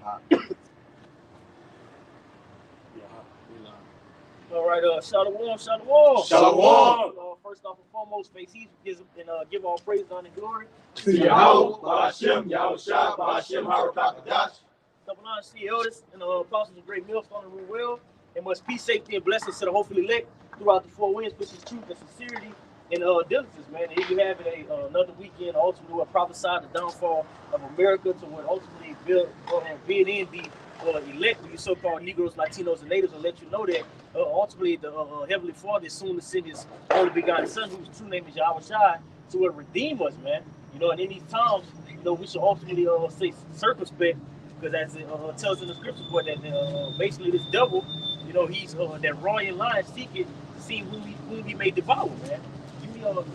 All right, shalom, shalom. Shalom. First off and foremost, face He gives and give all praise, honor, and glory To Yahweh, Ba'ashem, Yahushua, Ba'ashem, Harakakadash. Double honor to the elders and the apostles of great millstone and rule well, and much peace, safety, and blessings to the hopefully elect throughout the four winds, which is truth and sincerity and diligence, man. And here you have it, another weekend, ultimately what prophesied the downfall of America to what ultimately bid in the elect, the so-called Negroes, Latinos, and Natives, and let you know that ultimately the Heavenly Father is soon to send His only begotten Son, whose true name is Yahweh Shai, to redeem us, man. You know, and in these times, you know, we should ultimately stay circumspect, because as it tells in the scriptures, boy, that basically this devil, you know, he's that roaring lion seeking to see whom he may devour, man. Give me Luke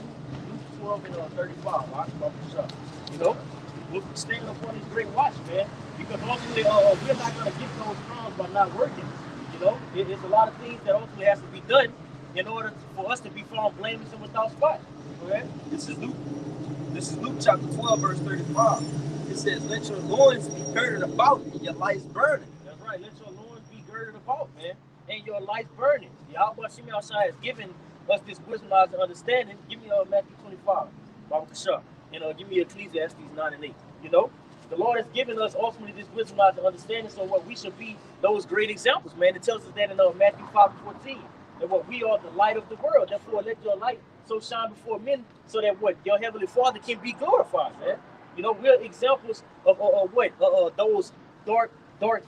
12 and 35, you know, we're standing up on this great watch, man, because ultimately we're not going to get those crowns by not working. You know, there's a lot of things that ultimately has to be done in order for us to be found blameless and without spot. Okay? This is Luke chapter 12, verse 35. It says, let your loins be girded about and your lights burning. That's right. Let your loins be girded about, man, and your lights burning. Yahweh Shimi Shai has given us this wisdom, knowledge, and understanding. Give me Matthew 25, Bible Kashah, and give me Ecclesiastes 9 and 8. You know, the Lord has given us ultimately this wisdom, knowledge, and understanding, so what we should be those great examples, man. It tells us that in Matthew 5:14, that what we are the light of the world. Therefore, let your light so shine before men, so that what your heavenly Father can be glorified, man. You know, we're examples of what those dark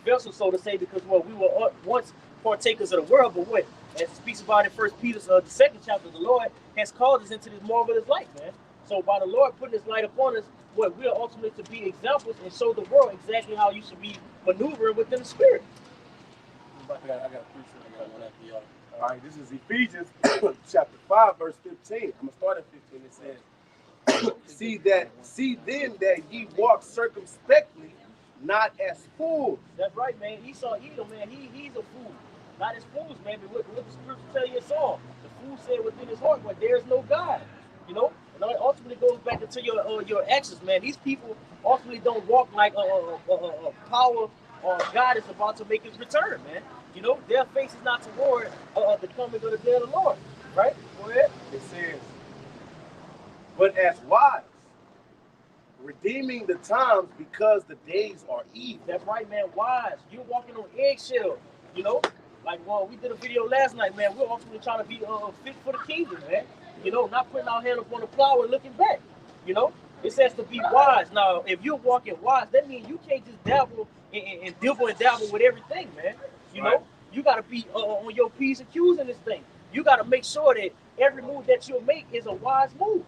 vessels, so to say, because what we were once partakers of the world, but what, as it speaks about in 1 Peter, the 2nd chapter, the Lord has called us into this marvelous light, man. So by the Lord putting His light upon us, what we are ultimately to be examples and show the world exactly how you should be maneuvering within the Spirit. I got one after y'all. All right, this is Ephesians chapter 5, verse 15. I'm gonna start at 15. It says, See then that ye walk circumspectly, not as fools. That's right, man. Esau, Edom, man, he's a fool. Not as fools, man, but what the scripture tell you in Psalm. The fool said within his heart, well, there is no God. You know? And it ultimately goes back into your actions, man. These people ultimately don't walk like power or God is about to make His return, man. You know, their face is not toward the coming of the day of the Lord. Right? Go ahead. It says, but as wise, redeeming the times because the days are evil. That's right, man. Wise. You're walking on eggshells, you know? Like, well, we did a video last night, man. We're ultimately trying to be fit for the kingdom, man. You know, not putting our hand up on the plow and looking back. You know, it says to be wise. Now, if you're walking wise, that means you can't just dabble and dibble and dabble with everything, man. You know, you got to be on your P's and Q's in this thing. You got to make sure that every move that you make is a wise move.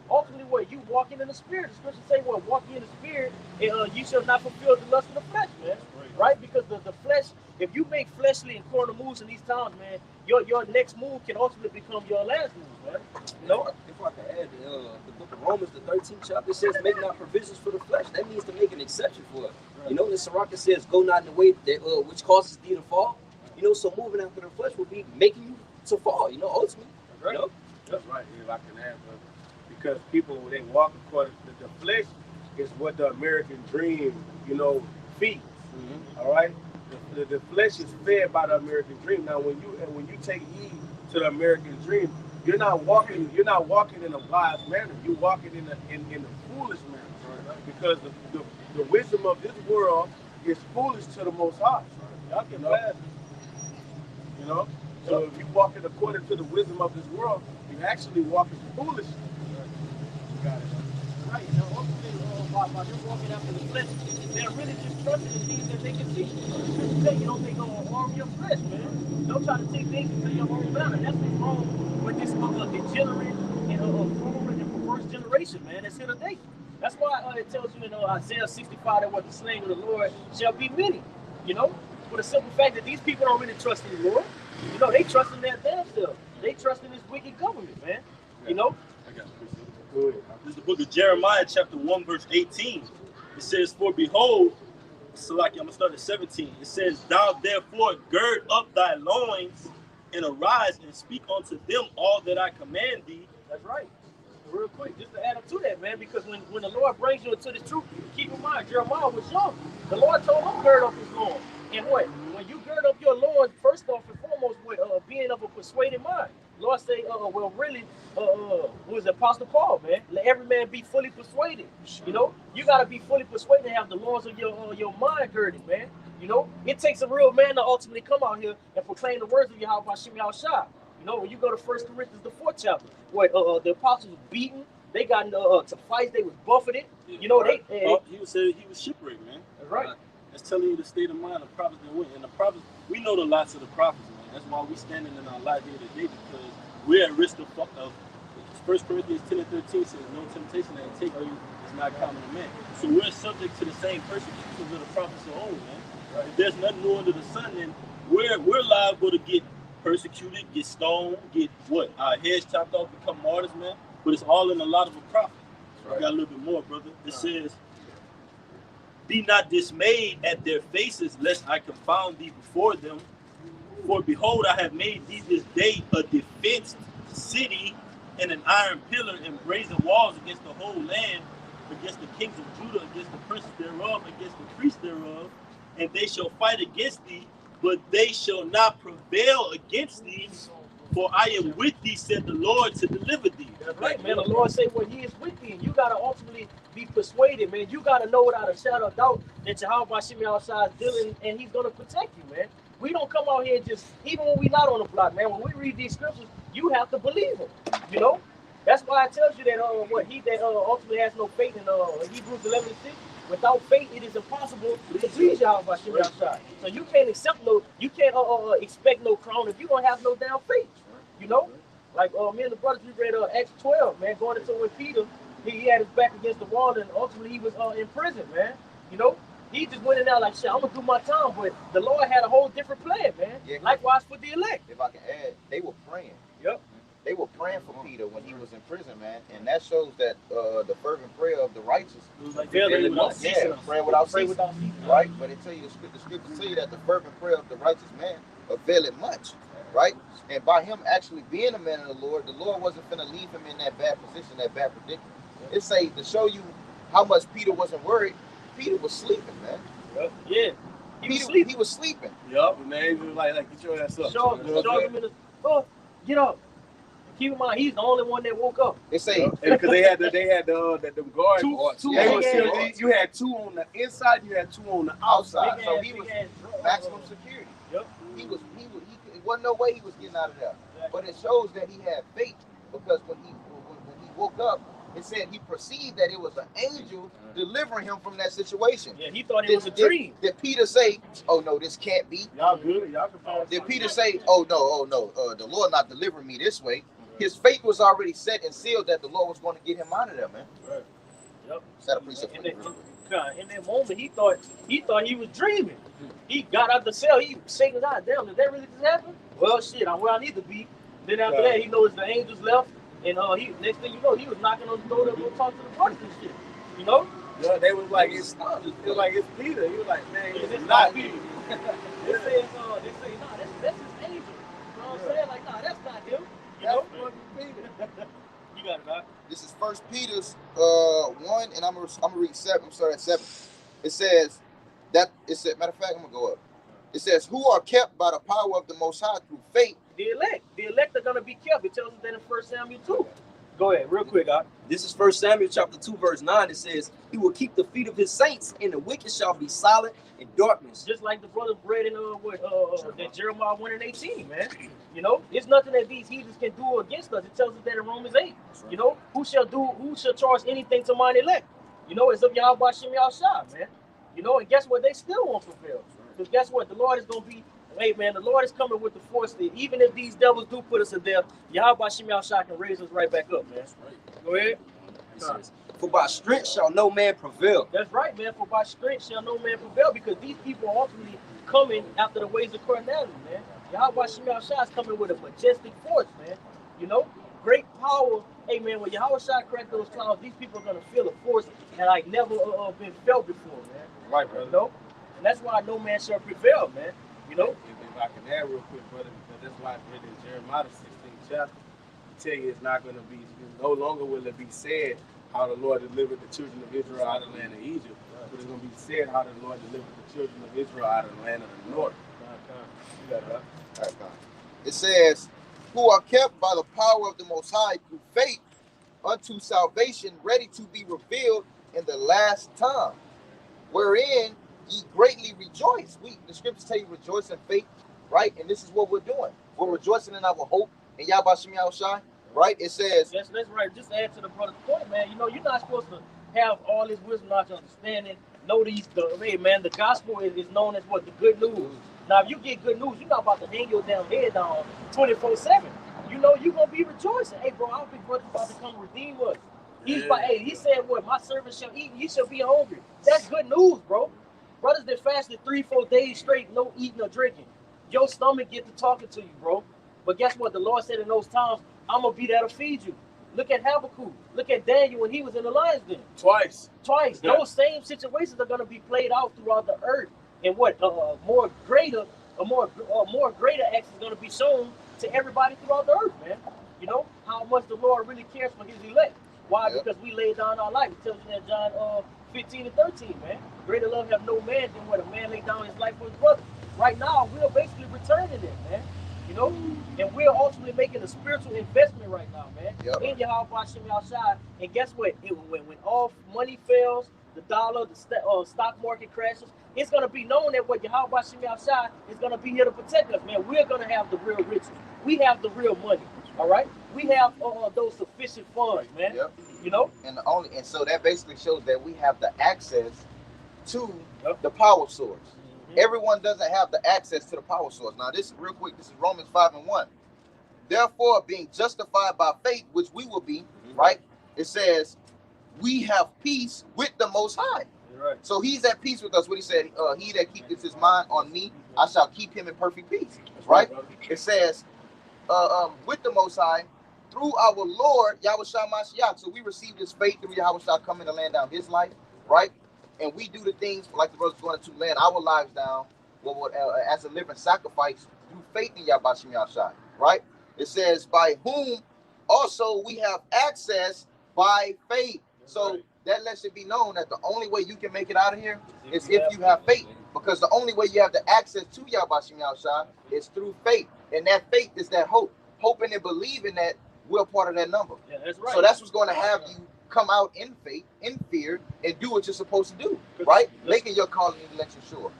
Ultimately, what you walking in the Spirit. The scripture say, well, walking in the Spirit, you shall not fulfill the lust of the flesh, man. Right? Because the flesh, if you make fleshly and carnal moves in these times, man, your next move can ultimately become your last move, man. You know? If I can add, the book of Romans, the 13th chapter, says, make not provisions for the flesh. That means to make an exception for it. Right. You know, the Sirach says, go not in the way that which causes thee to fall. You know, so moving after the flesh will be making you to fall, you know, ultimately. Right. You know? That's right. If I can add, because people, when they walk according to the flesh, is what the American dream, you know, feeds. Mm-hmm. All right, the flesh is fed by the American dream. Now, when you take heed to the American dream, you're not walking in a wise manner. You're walking in a foolish manner, right? Because the wisdom of this world is foolish to the Most High. Y'all can laugh. You know, so if you walking according to the wisdom of this world, you actually walking foolish. Got it. Right. Now, ultimately, by them walking after the flesh, they're really just trusting the things that they can see. Scripture say you don't take no harm your flesh, man. Don't try to take things into your own manner. That's what's wrong with this degenerate and forward and perverse generation, man. That's here today. That's why it tells you in Isaiah 65 that what the slain of the Lord shall be many. You know, for the simple fact that these people don't really trust in the Lord. You know, they trust in their damn self. They trust in this wicked government, man. You know. This is the book of Jeremiah, chapter 1, verse 18. It says, for behold, Salaki, I'm going to start at 17. It says, thou therefore gird up thy loins and arise and speak unto them all that I command thee. That's right. quick, just to add up to that, man, because when the Lord brings you into the truth, keep in mind, Jeremiah was young. The Lord told him gird up his loins. And what? When you gird up your loins, first off and foremost, with being of a persuaded mind. The Lord say, well, really, was Apostle Paul, man? Let every man be fully persuaded. You know, you gotta be fully persuaded and have the loins of your mind girded, man. You know, it takes a real man to ultimately come out here and proclaim the words of Yahweh Hashem Yahushua. You know, when you go to 1 Corinthians, the 4th chapter, where the apostles were beaten, they got to fights, they was buffeted. You know, right. He was shipwrecked, man. That's right. That's telling you the state of mind of prophets that went. And the prophets, we know the lots of the prophets, man. That's why we standing in our life here today, because we're at risk of 1 Corinthians 10 and 13 says, no temptation that take you is not common to man. So we're subject to the same persecutions of the prophets of old, man. Right. If there's nothing new under the sun, then we're liable to get persecuted, get stoned, get what? Our heads chopped off, become martyrs, man. But it's all in the lot of a prophet. Right. I got a little bit more, brother. It says, be not dismayed at their faces, lest I confound thee before them. For behold, I have made thee this day a defenced city, and an iron pillar and brazen walls against the whole land, against the kings of Judah, against the princes thereof, against the priests thereof. And they shall fight against thee, but they shall not prevail against thee. For I am with thee, said the Lord, to deliver thee. That's right, man. The Lord say, well, he is with thee. And you got to ultimately be persuaded, man. You got to know without a shadow of doubt that Yahweh Hashem Yahushua is dealing, and he's going to protect you, man. We don't come out here just, even when we not on the block, man. When we read these scriptures, you have to believe them, you know. That's why it tells you that he that ultimately has no faith in Hebrews 11:6. Without faith, it is impossible to please Yahweh Hashem Yahushua. So you can't expect no crown if you don't have no damn faith. You know, like me and the brothers, we read Acts 12, man, going into when Peter, he had his back against the wall, and ultimately he was in prison, man. You know, he just went in there like, shit, I'm gonna do my time, but the Lord had a whole different plan, man. Yeah, likewise for the elect. If I can add, they were praying. Yep. They were praying for Peter when he was in prison, man, and that shows that the fervent prayer of the righteous. Like praying without ceasing, right? But it tell you the scriptures tell you that the fervent prayer of the righteous man availeth much, right? And by him actually being a man of the Lord wasn't finna leave him in that bad position, that bad predicament. It say to show you how much Peter wasn't worried. Peter was sleeping, man. Yep. Yeah. He was sleeping. Yup. And they was like get your ass up. Show him in the get up. Keep in mind, he's the only one that woke up. They say because they had the guards. Two you had two on the inside, you had two on the outside. So he was maximum security. Yep. He wasn't no way he was getting out of there. Exactly. But it shows that he had faith, because when he woke up, it said he perceived that it was an angel delivering him from that situation. Yeah, he thought it was a dream. Did Peter say, "Oh no, this can't be"? Y'all good? Y'all can find. Did Peter say, "Oh no, the Lord not delivering me this way"? His fate was already set and sealed that the Lord was going to get him out of there, man. Right. Yep. Set a precept. In that moment, he thought he was dreaming. He got out the cell. He shaking his eyes. Damn, did that really just happen? Well, shit, I'm where I need to be. Then after that, he knows the angels left, and next thing you know, he was knocking on the door to go talk to the brothers and shit. You know? Yeah, they was like, it's Peter. He was like, man, it's not Peter. They say, nah, that's his angel. You know what I'm saying? Like, nah, that's not him. You know? You got it, Doc. This is 1 Peter's 1, and I'm gonna read 7. I'm sorry, at 7. It says matter of fact, I'm gonna go up. It says, who are kept by the power of the Most High through faith. The elect are gonna be kept. It tells us that in 1 Samuel 2. Go ahead, real quick, Doc. This is 1 Samuel chapter 2, verse 9. It says, he will keep the feet of his saints, and the wicked shall be silent in darkness. Just like the brothers read in that Jeremiah 1 and 18, man. You know, it's nothing that these heathens can do against us. It tells us that in Romans 8. You know, who shall charge anything to mine elect? You know, it's of Yahweh Hashem Yahushua, man. You know, and guess what? They still won't fulfill. Because guess what? The Lord is going to be, hey, man, the Lord is coming with the force that even if these devils do put us to death, Yahweh Hashem Yahushua can raise us right back up, man. Go ahead. For by strength shall no man prevail. That's right, man. For by strength shall no man prevail, because these people are ultimately coming after the ways of carnality, man. Yahweh Hashem Yahushua is coming with a majestic force, man. You know, great power. Hey, man, when Yahweh Shai crack those clouds, these people are going to feel a force that like never been felt before, man. Right, brother. You know? And that's why no man shall prevail, man. You know? If I can add real quick, brother, because that's why I read in Jeremiah 16th chapter, tell you it's not going to be, no longer will it be said how the Lord delivered the children of Israel out of the land of Egypt. But it's going to be said how the Lord delivered the children of Israel out of the land of the north. You got it, right? All right, fine. It says, who are kept by the power of the Most High through faith unto salvation, ready to be revealed in the last time, wherein ye greatly rejoice. The scriptures tell you rejoice in faith, right? And this is what we're doing. We're rejoicing in our hope in Yahweh Shem Yahushai, right? It says, that's right. Just add to the brother's point, man. You know, you're not supposed to have all this wisdom, knowledge, understanding. Know hey, man, the gospel is known as what? The good news. Now, if you get good news, you're not about to hang your damn head down 24/7. You know, you're going to be rejoicing. Hey, bro, our big brother's about to come redeem us. He said what? My servant shall eat, and you shall be hungry. That's good news, bro. Brothers that fasted 3-4 days straight, no eating or drinking. Your stomach get to talking to you, bro. But guess what? The Lord said in those times, I'm going to be there to feed you. Look at Habakkuk. Look at Daniel when he was in the lion's den. Twice. Yeah. Those same situations are going to be played out throughout the earth. And what? More greater acts is going to be shown to everybody throughout the earth, man. You know, how much the Lord really cares for his elect. Why? Yep. Because we laid down our life. It tells you that John 15:13, man. Greater love have no man than what a man laid down his life for his brother. Right now, we're basically returning it, man. You know? And we're ultimately making a spiritual investment right now, man. Yep. In Yahweh Shem Yahushai. And guess what? When all money fails, the dollar, the stock market crashes, it's going to be known that what Yahweh Shem Yahushai is going to be here to protect us, man. We're going to have the real riches. We have the real money, all right? We have those sufficient funds, man. Yep. You know? And so that basically shows that we have the access to the power source. Mm-hmm. Everyone doesn't have the access to the power source. Now, this is real quick. This is Romans 5:1. Therefore, being justified by faith, which we will be, right? It says, we have peace with the Most High. Right. So he's at peace with us. What he said, he that keepeth his mind on me, I shall keep him in perfect peace. Right? It says, with the Most High, through our Lord, Yahushua Mashiach. So we receive this faith through Yahushua coming to land down his life, right? And we do the things like the brothers going to land our lives down as a living sacrifice through faith in Yahushua, right? It says, by whom also we have access by faith. So that lets it be known that the only way you can make it out of here is if you have faith. Because the only way you have the access to Yahushua is through faith. And that faith is that hope. Hoping and believing that we're part of that number. Yeah, that's right. So that's what's going to have you come out in faith, in fear, and do what you're supposed to do, right? Making your calling and election sure. Right.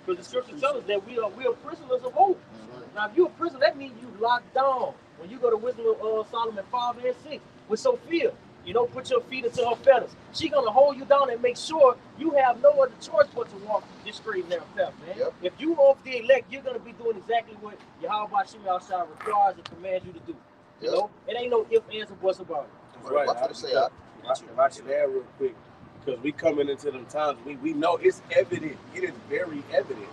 Because the scripture tells us that we are prisoners of hope. Mm-hmm. Now, if you're a prisoner, that means you locked down. When you go to Wisdom of Solomon 5:6 with Sophia, you know, put your feet into her fetters. She's going to hold you down and make sure you have no other choice but to walk this straight narrow path, man. Yep. If you are the elect, you're going to be doing exactly what Yahweh Shem Yahushua requires and commands you to do. You know, it ain't no ifs, ands, or buts about it. Right. If I should add real quick, because we coming into them times, we know it's evident. It is very evident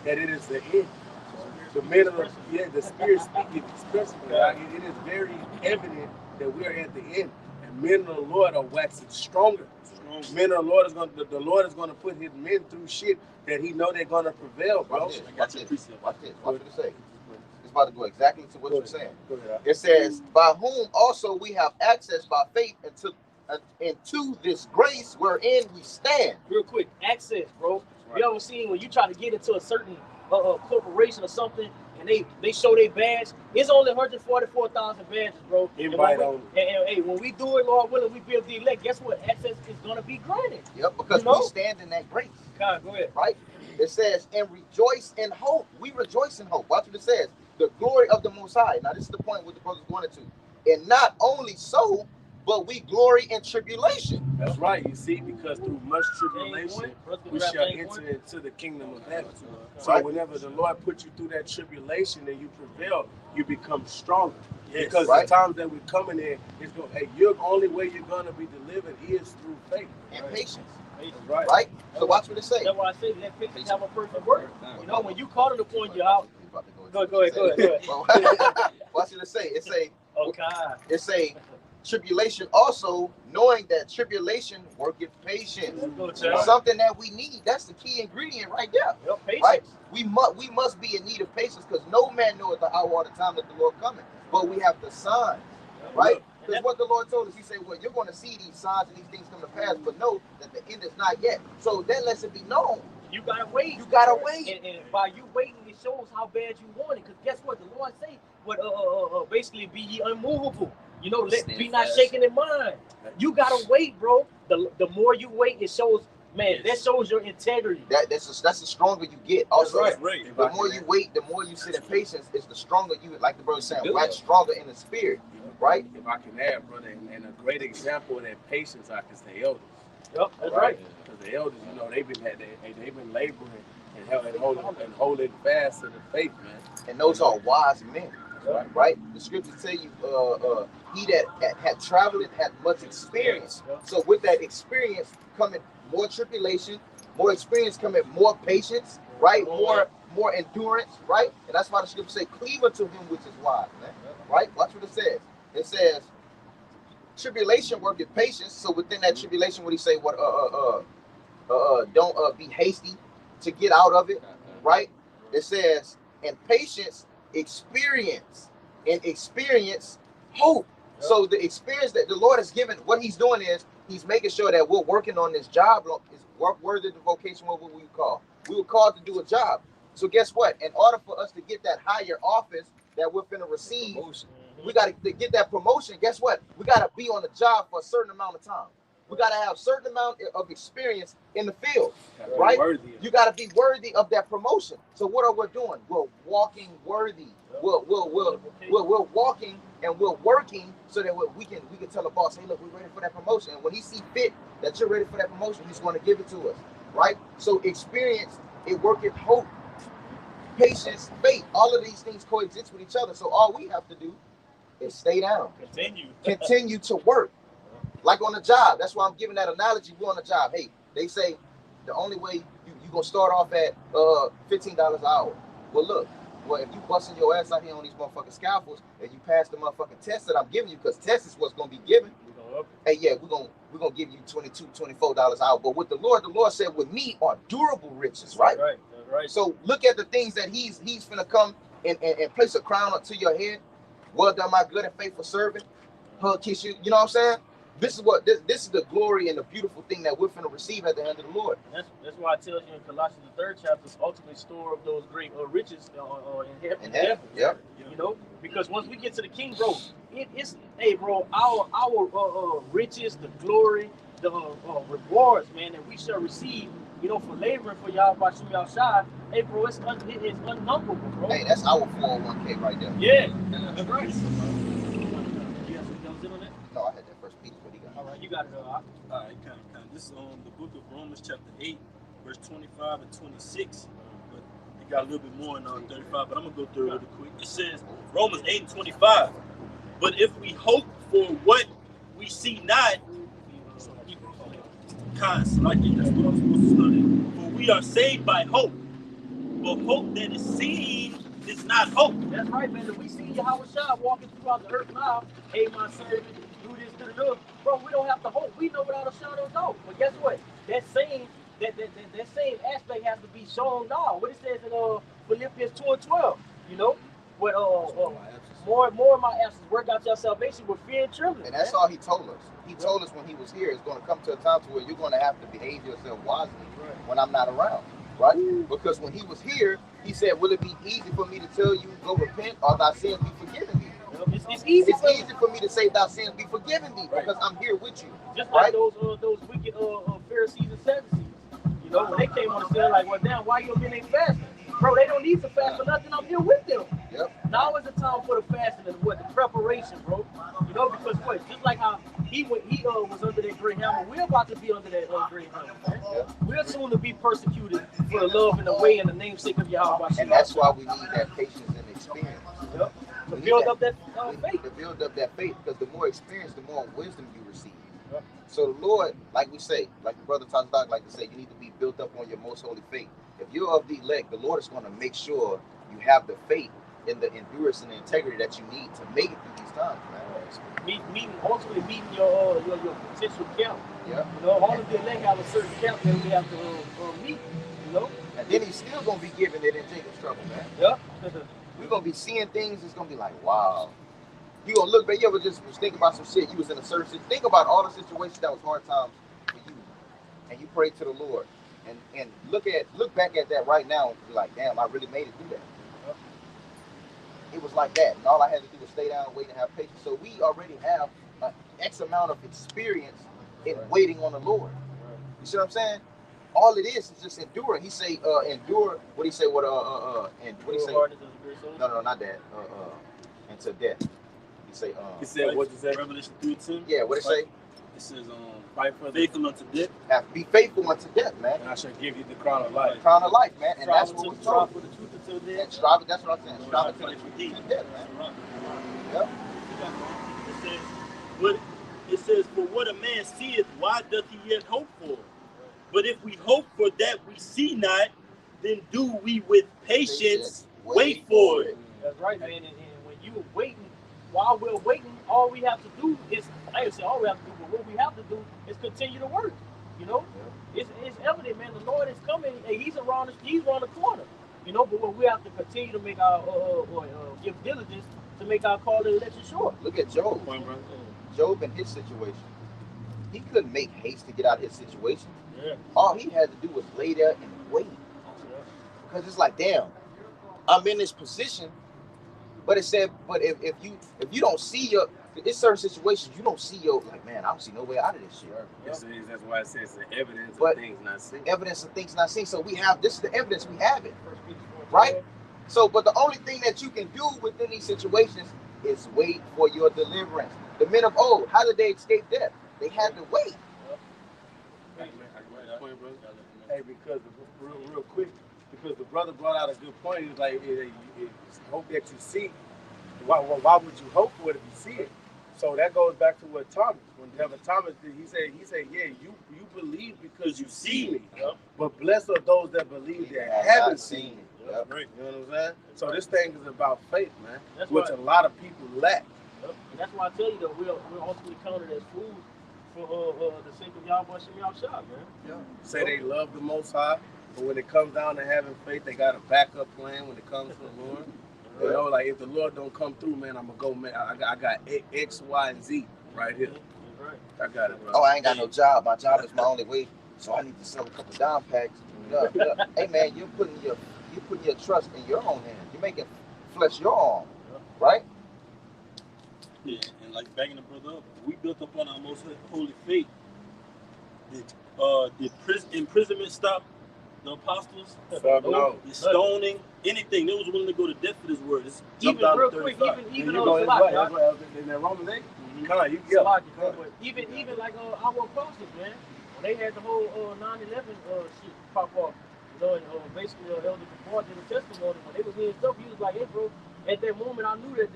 that it is the end. The men of the Spirit speaking expressly. It is very evident that we are at the end, and men of the Lord are waxing stronger. Men of the Lord the Lord is gonna put his men through shit that he know they're gonna prevail, bro. Watch this. Watch what it say. It's about to go exactly to what you're saying. It says, by whom also we have access by faith into this grace wherein we stand. Real quick, access, bro. Right. You ever seen when you try to get into a certain corporation or something, and they show their badge? It's only 144,000 badges, bro. And when we do it, Lord willing, we build the elect. Guess what? Access is gonna be granted. Yep, because we stand in that grace. God, go ahead. Right. It says, and rejoice in hope. We rejoice in hope. Watch what it says. The glory of the Most High. Now, this is the point what the brothers wanted to. And not only so, but we glory in tribulation. That's right. You see, because through much tribulation, we shall enter into the kingdom of heaven. So whenever the Lord puts you through that tribulation and you prevail, you become stronger. Yes. Because the times that we're coming in, it's going. Hey, the only way you're going to be delivered is through faith and patience. Right. So watch what it says. That's why I say that patience have a perfect word. You know, when you call it upon you out. Go ahead. Watch what it say. It say. It say. Tribulation also, knowing that tribulation worketh patience. Something that we need. That's the key ingredient right there. Yep, right? We must be in need of patience, because no man knoweth the hour or the time that the Lord cometh. But we have the sign, right? Because what the Lord told us, he said, well, you're going to see these signs and these things come to pass, but know that the end is not yet. So that lets it be known. You gotta wait. You gotta wait. And by you waiting, it shows how bad you want it. Because guess what? The Lord say, basically be ye unmovable. You know, be not shaken in mind. You gotta wait, bro. The more you wait, it shows, man, that shows your integrity. That's the stronger you get. Also, that's right. The more you wait, the more you sit in patience, is the stronger you, like the brother said, wax stronger in the spirit, right? If I can add, brother, and a great example of that patience, I can say elders. Yep, that's right. Because the elders, you know, they've been laboring and holding fast to the faith, man. And those are wise men, right? The scriptures tell you, he that had traveled and had much experience. So with that experience coming more tribulation, more experience coming more patience, right? More endurance, right? And that's why the scriptures say, cleave unto him which is wise, man. Right? Watch what it says. It says, tribulation worketh patience. So within that tribulation, what he say? What don't be hasty to get out of it, right? It says, and patience, experience, and experience, hope. So the experience that the Lord has given, what he's doing is he's making sure that we're working on this job. Is work worthy of the vocation, what we call. We were called to do a job. So guess what? In order for us to get that higher office that we're going to receive, we got to get that promotion. Guess what? We got to be on the job for a certain amount of time. We got to have a certain amount of experience in the field, right? You got to be worthy of that promotion. So what are we doing? We're walking worthy. We're walking and we're working so that we can tell the boss, hey, look, we're ready for that promotion. And when he see fit that you're ready for that promotion, he's going to give it to us, right? So experience, it worketh hope, patience, faith. All of these things coexist with each other. So all we have to do is stay down. Continue to work. Like on the job. That's why I'm giving that analogy. We're on the job. Hey, they say the only way you're going to start off at $15 an hour. Well, look. Well, if you busting your ass out here on these motherfucking scaffolds and you pass the motherfucking test that I'm giving you, because test is what's going to be given. Hey, yeah, we're gonna give you $22, $24 an hour. But with the Lord said, with me are durable riches, right? Right. So look at the things that he's finna come and place a crown up to your head. Well done, my good and faithful servant. Hug, kiss you. You know what I'm saying? This is the glory and the beautiful thing that we're finna receive at the hand of the Lord. That's why it tells you in Colossians the 3rd chapter, ultimately store of those great riches in heaven. Yeah. You know, because once we get to the King, bro, it's bro, our riches, the glory, the rewards, man, that we shall receive, you know, for laboring for y'all by shooting outside. Hey, bro, it's unnumberable, bro. Hey, that's our 401k right there. Yeah, that's right. You got something else in on that? No, I had that first piece, but he got it. All right, you got it. All right, kind of. This is the book of Romans, chapter 8, verse 25 and 26. But it got a little bit more in 35, but I'm going to go through it really quick. It says, Romans 8 and 25. But if we hope for what we see not, that's what I'm supposed to study. For we are saved by hope. But hope that is seen is not hope. That's right, man. If we see Yahweh Shah walking throughout the earth now, hey, my servant, do this, bro, we don't have to hope. We know without a shadow of doubt. But guess what? That same aspect has to be shown now. What it says in Philippians 2 and 12, you know? What more of my absence, work out your salvation with fear and trembling. And that's all he told us. He told us when he was here, it's going to come to a time to where you're going to have to behave yourself wisely when I'm not around, right? Because when he was here, he said, will it be easy for me to tell you, go repent, or thy sins be forgiven thee? It's easy for me to say thy sins be forgiven thee, because I'm here with you. Just like those wicked Pharisees and Sadducees. You know, when they came on the scene, like, well, damn, why you been fasting? Bro, they don't need to fast for nothing. I'm here with them. Yep. Now is the time for the fasting and the preparation, bro. You know, because what? Just like how he was under that great hammer, we're about to be under that great hammer, man. Yep. We're soon to be persecuted for the love and the way and the namesake of Yahweh. And that's why we need that patience and experience. Yep. To build up that faith. To build up that faith, because the more experience, the more wisdom you receive. Yep. So the Lord, like we say, like the brother Thomas Doc like to say, you need to be built up on your most holy faith. If you're of the elect, the Lord is going to make sure you have the faith and the endurance and the integrity that you need to make it through these times, man. Ultimately meeting your potential count. Yeah. You know, all of the elect have a certain count that we have to meet. You know. And then he's still going to be giving it in Jacob's trouble, man. Yeah. We're going to be seeing things. It's going to be like, wow. You gonna look back. You ever just think about some shit? You was in a certain situation. Think about all the situations that was hard times for you, and you prayed to the Lord, and look back at that right now and be like, damn, I really made it through that. It was like that, and all I had to do was stay down, wait, and have patience. So we already have an X amount of experience in waiting on the Lord. You see what I'm saying? All it is just enduring. He say, endure. What he say? And what he say? No, not that. And to death. He say, He said, what does that? Revelation 3:10. Yeah, what it say? It says, fight for faithful unto death. Have to be faithful unto death, man. And I shall give you the crown of life. Crown of life, man. And that's what we strive told. for the truth until then. And strive. That's what I'm saying. Strive for the truth until death, man. Yep. It says, for what a man seeth, why doth he yet hope for? But if we hope for that we see not, then do we with patience wait for it. That's right, man. And when you're waiting, while we're waiting, all we have to do is, like I said, all we have to do, but what we have to do is continue to work. You know, it's evident, man. The Lord is coming, and He's around the corner. You know, but we have to continue to make our give diligence to make our call and election sure. Look at Job. Job in his situation, he couldn't make haste to get out of his situation. Yeah. All he had to do was lay there and wait. Because it's like, damn, I'm in this position. But it said, but if you don't see your, in certain situations, you don't see your, like, man, I don't see no way out of this shit. That's why it says the evidence But of things not seen. Evidence of things not seen. So we have, this is the evidence, we have it. Right? So, but the only thing that you can do within these situations is wait for your deliverance. The men of old, how did they escape death? They had to wait. Hey, because real quick, because the brother brought out a good point. He was like, hope that you see. Why would you hope for it if you see it? So that goes back to what Thomas. Whenever Thomas did, he said, yeah, you believe because you see me. Yep. But blessed are those that believe that haven't seen me. Yep. You know what I'm saying? So this thing is about faith, man. That's which right. a lot of people lack. Yep. And that's why I tell you that we're ultimately counted as fools for the sake of Yahweh Shem Yahshua, man. Yeah. Say they love the Most High, but when it comes down to having faith, they got a backup plan when it comes to the Lord. You know, like if the Lord don't come through, man, I'm gonna go, man. I got X, Y, and Z right here. Right. I got it, bro. Oh, I ain't got no job. My job is my only way, so I need to sell a couple dime packs. Yeah. Hey, man, you're putting your trust in your own hands. You're making flesh your arm, right? Yeah, and like backing the brother up, we built up on our most holy faith. Did imprisonment stop the apostles? No. The stoning, anything. They was willing to go to death for this word. It's Even real quick, even though in that Romans 8, come on, you get even like our apostles, man, when they had the whole 9/11 shit pop off, you know, and basically Elder DeBoer did a testimony when they was hearing stuff. He was like, "Hey, bro, at that moment, I knew that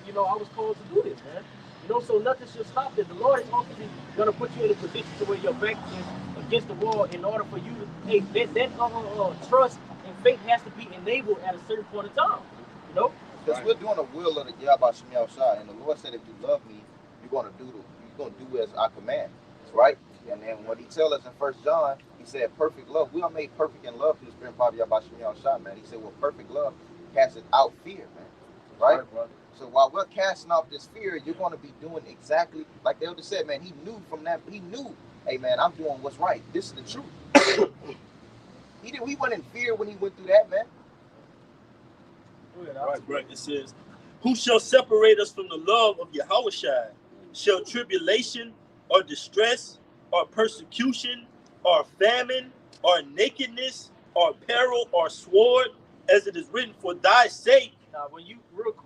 you know I was called to do this, man. You know, so nothing should stop it. The Lord is ultimately gonna put you in a position to where your back is against the wall in order for you to that trust and faith has to be enabled at a certain point in time. You know, Because we're doing the will of the Yahweh Shem Yahshua, and the Lord said, if you love me, you're gonna do as I command, right? And then what He tells us in 1 John, He said, perfect love. We are made perfect in love through the Spirit of Yahweh Shem Yahshua, man. He said, well, perfect love casts out fear, man. Right? So while we're casting off this fear, you're going to be doing exactly like the elder said, man. He knew from that. He knew, hey, man, I'm doing what's right. This is the truth. He wasn't in fear when he went through that, man. Right. It says, who shall separate us from the love of Yahushua? Shall tribulation or distress or persecution or famine or nakedness or peril or sword, as it is written, for thy sake? Now, when you look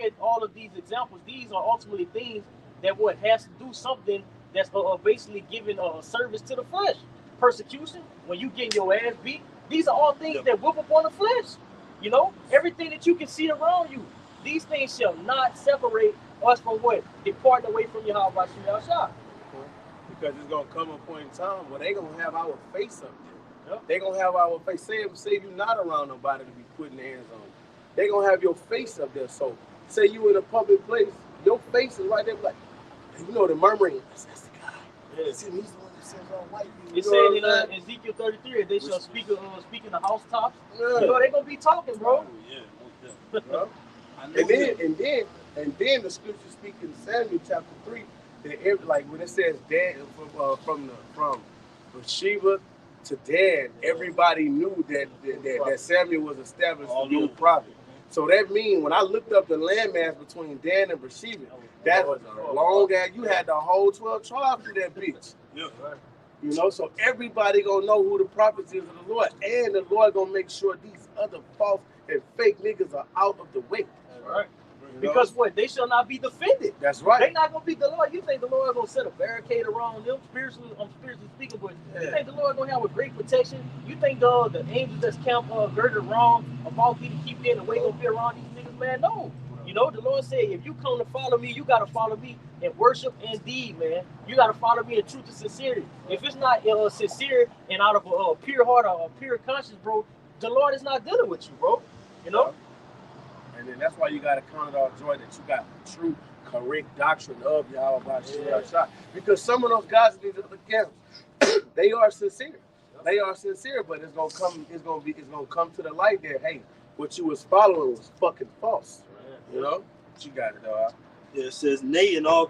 at all of these examples, these are ultimately things that what has to do something that's basically giving a service to the flesh. Persecution, when you get your ass beat, these are all things that whip up on the flesh. You know, everything that you can see around you, these things shall not separate us from what? Departing away from Yahweh Shem Yahshua. Because it's gonna come a point in time where they gonna have our face up there. Yep. They gonna have our face. Say you're not around nobody to be putting their hands on. They gonna have your face up there. So say you in a public place, your face is right there, like, you know, the murmuring. That's the guy. Yeah. See, he's the one that says all white people. It said in Ezekiel 33, they shall speak in the housetops. Yeah. You know, they gonna be talking, bro. Oh, yeah, most definitely. And then And then the scripture speaks in Samuel chapter 3 that like when it says Dan from Bathsheba to Dan, everybody knew that Samuel was established to be a prophet. So that means when I looked up the landmass between Dan and Bathsheba, that was a long ass. You had the whole 12 tribes through that bitch. Yeah. You know, so everybody gonna know who the prophets is of the Lord, and the Lord gonna make sure these other false and fake niggas are out of the way. Right. Because what? They shall not be defended. That's right. They're not gonna beat the Lord. You think the Lord gonna set a barricade around them spiritually? I'm spiritually speaking, but you think the Lord gonna have a great protection? You think the angels that's camped girded around about you to keep them away gonna be around these niggas, man? No. You know, the Lord said, if you come to follow me, you gotta follow me in worship and deed, man. You gotta follow me in truth and sincerity. If it's not sincere and out of a pure heart or a pure conscience, bro, the Lord is not dealing with you, bro. You know. And then that's why you got to count it all joy that you got the true, correct doctrine of Yahweh Shah. Because some of those guys in these other camps, they are sincere. They are sincere, but it's gonna come to the light that hey, what you was following was fucking false. You know? But you got it, dog. Yeah, it says, nay in all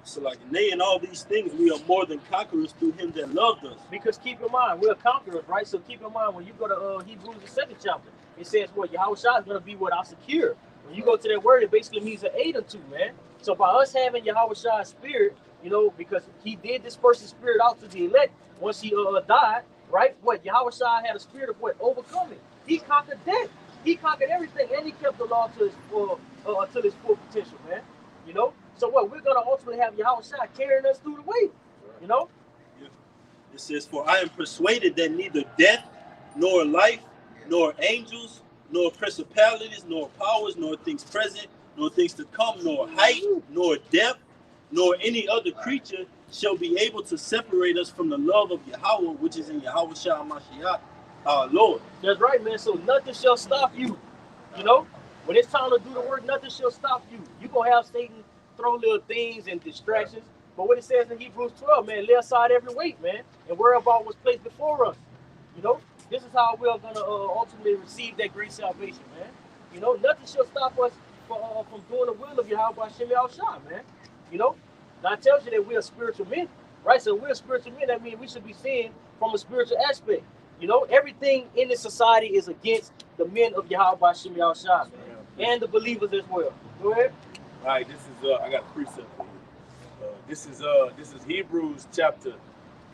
these things, we are more than conquerors through him that loved us. Because keep in mind, we're conquerors, right? So keep in mind, when you go to Hebrews, the 2nd chapter, it says, well, Yahweh Shah is going to be what I secure. When you go to that word, it basically means an aid unto, man. So by us having Yahweh Shah's spirit, you know, because he did disperse his spirit out to the elect once he died, right? What? Yahweh Shah had a spirit of what? Overcoming. He conquered death. He conquered everything, and he kept the law to his full potential, man. You know? So what? We're going to ultimately have Yahweh Shah carrying us through the way, you know? Yeah. It says, for I am persuaded that neither death, nor life, nor angels, nor principalities, nor powers, nor things present, nor things to come, nor height, nor depth, nor any other creature shall be able to separate us from the love of Yahweh, which is in Yahweh Shah Mashiach, our Lord. That's right, man. So nothing shall stop you. You know, when it's time to do the work, nothing shall stop you. You're going to have Satan throw little things and distractions. But what it says in Hebrews 12, man, lay aside every weight, man, and worry about what's placed before us. You know, this is how we're going to ultimately receive that great salvation, man. You know, nothing shall stop us from doing the will of Yahweh Hashem Shah, man. You know, that tells you that we are spiritual men, right? So we're spiritual men. That means we should be seeing from a spiritual aspect. You know, everything in this society is against the men of Yahweh Hashem Shah, man, and the believers as well. Go ahead. All right, this is I got a precept for you. This is Hebrews chapter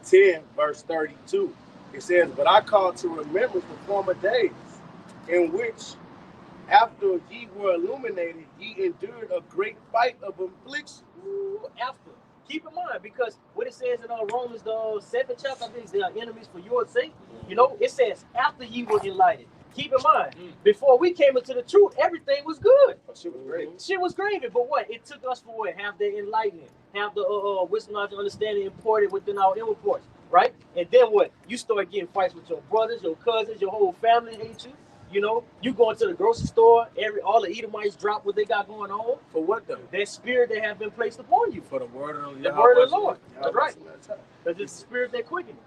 10, verse 32. It says, but I call to remembrance the former days, in which, after ye were illuminated, ye endured a great fight of affliction. After. Keep in mind, because what it says in Romans, the 7th chapter, I think they are enemies for your sake. You know, it says, after ye were enlightened. Keep in mind, before we came into the truth, everything was good. Shit was great. Shit was gravy, but what? It took us for what? Have the enlightenment, have the wisdom, knowledge, and understanding imported within our inward parts, right? And then what? You start getting fights with your brothers, your cousins, your whole family hate you. You know, you going to the grocery store, all the Edomites drop what they got going on. For what though? That spirit that have been placed upon you. For the word of the word of the Lord. That's right. Because it's the spirit that quickens.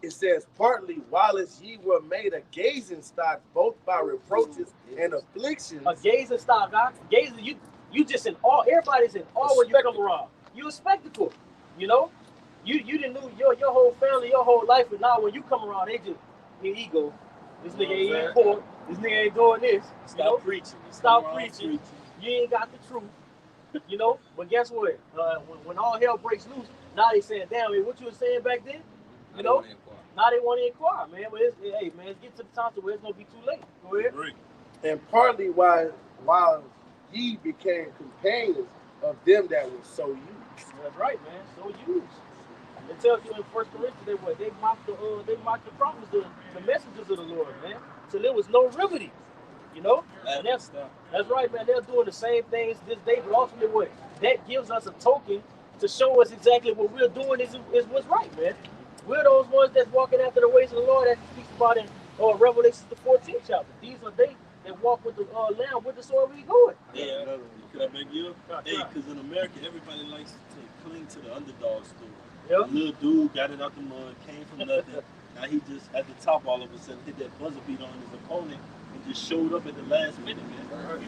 It says, partly while as ye were made a gazing stock, both by reproaches and afflictions. A gazing stock, God. Gazing, you just in awe. Everybody's in awe when you come around. You a spectacle. You know? You didn't know your whole family, your whole life, but now when you come around, they just, here you go. This nigga ain't eating pork. This nigga ain't doing this. Stop preaching. Stop preaching. You ain't got the truth. You know? But guess what? When all hell breaks loose, now they saying, damn, man, what you were saying back then? You know? Now they want to inquire, man. But hey, man, let's get to the time where it's going to be too late. Go ahead. And partly while ye became companions of them that were so used. That's right, man. So used. It tells you in 1 Corinthians they mocked the prophets, the messengers of the Lord, man. So there was no remedy, you know. And that's right, man. They're doing the same things this day, but ultimately, what that gives us a token to show us exactly what we're doing is what's right, man. We're those ones that's walking after the ways of the Lord, as he speaks about in Revelation the 14th chapter. These are they that walk with the lamb with the sword we going. Yeah. Could I make you up? Hey, because in America, everybody likes to cling to the underdog story. Yep. The little dude got it out the mud, came from nothing. Now he just at the top all of a sudden hit that buzzer beat on his opponent, and just showed up at the last minute, man.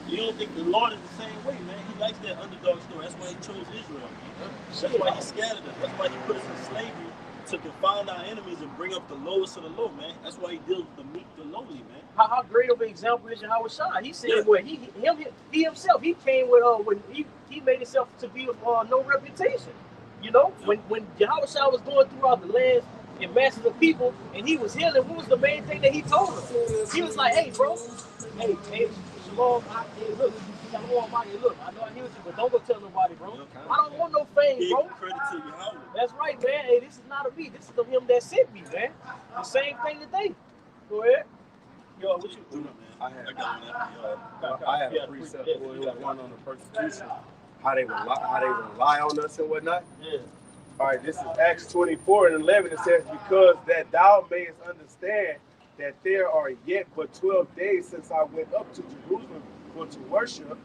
You don't think the Lord is the same way, man? He likes that underdog story. That's why he chose Israel. That's why he scattered us. That's why he put us in slavery to confound our enemies and bring up the lowest of the low, man. That's why he deals with the meek, the lowly, man. How great of an example is Yahushua? He said, "Well, he himself, he came with when he made himself to be of no reputation." You know, when Yahushua was going throughout the lands and masses of people, and he was healing, what was the main thing that he told them? He was like, "Hey, bro, hey, Shalom, hey, look, Shalom, look, I know I healed you, but don't go tell nobody, bro. I don't want no fame, bro." Credit to Yahweh. That's right, man. Hey, this is not of me. This is of him that sent me, man. The same thing today. Go ahead. Yo, what you doing, man? I had a precept for it, one on the persecution, how they would lie on us and whatnot. Yeah. All right, this is Acts 24:11. It says, "Because that thou mayest understand that there are yet but 12 days since I went up to Jerusalem for to worship."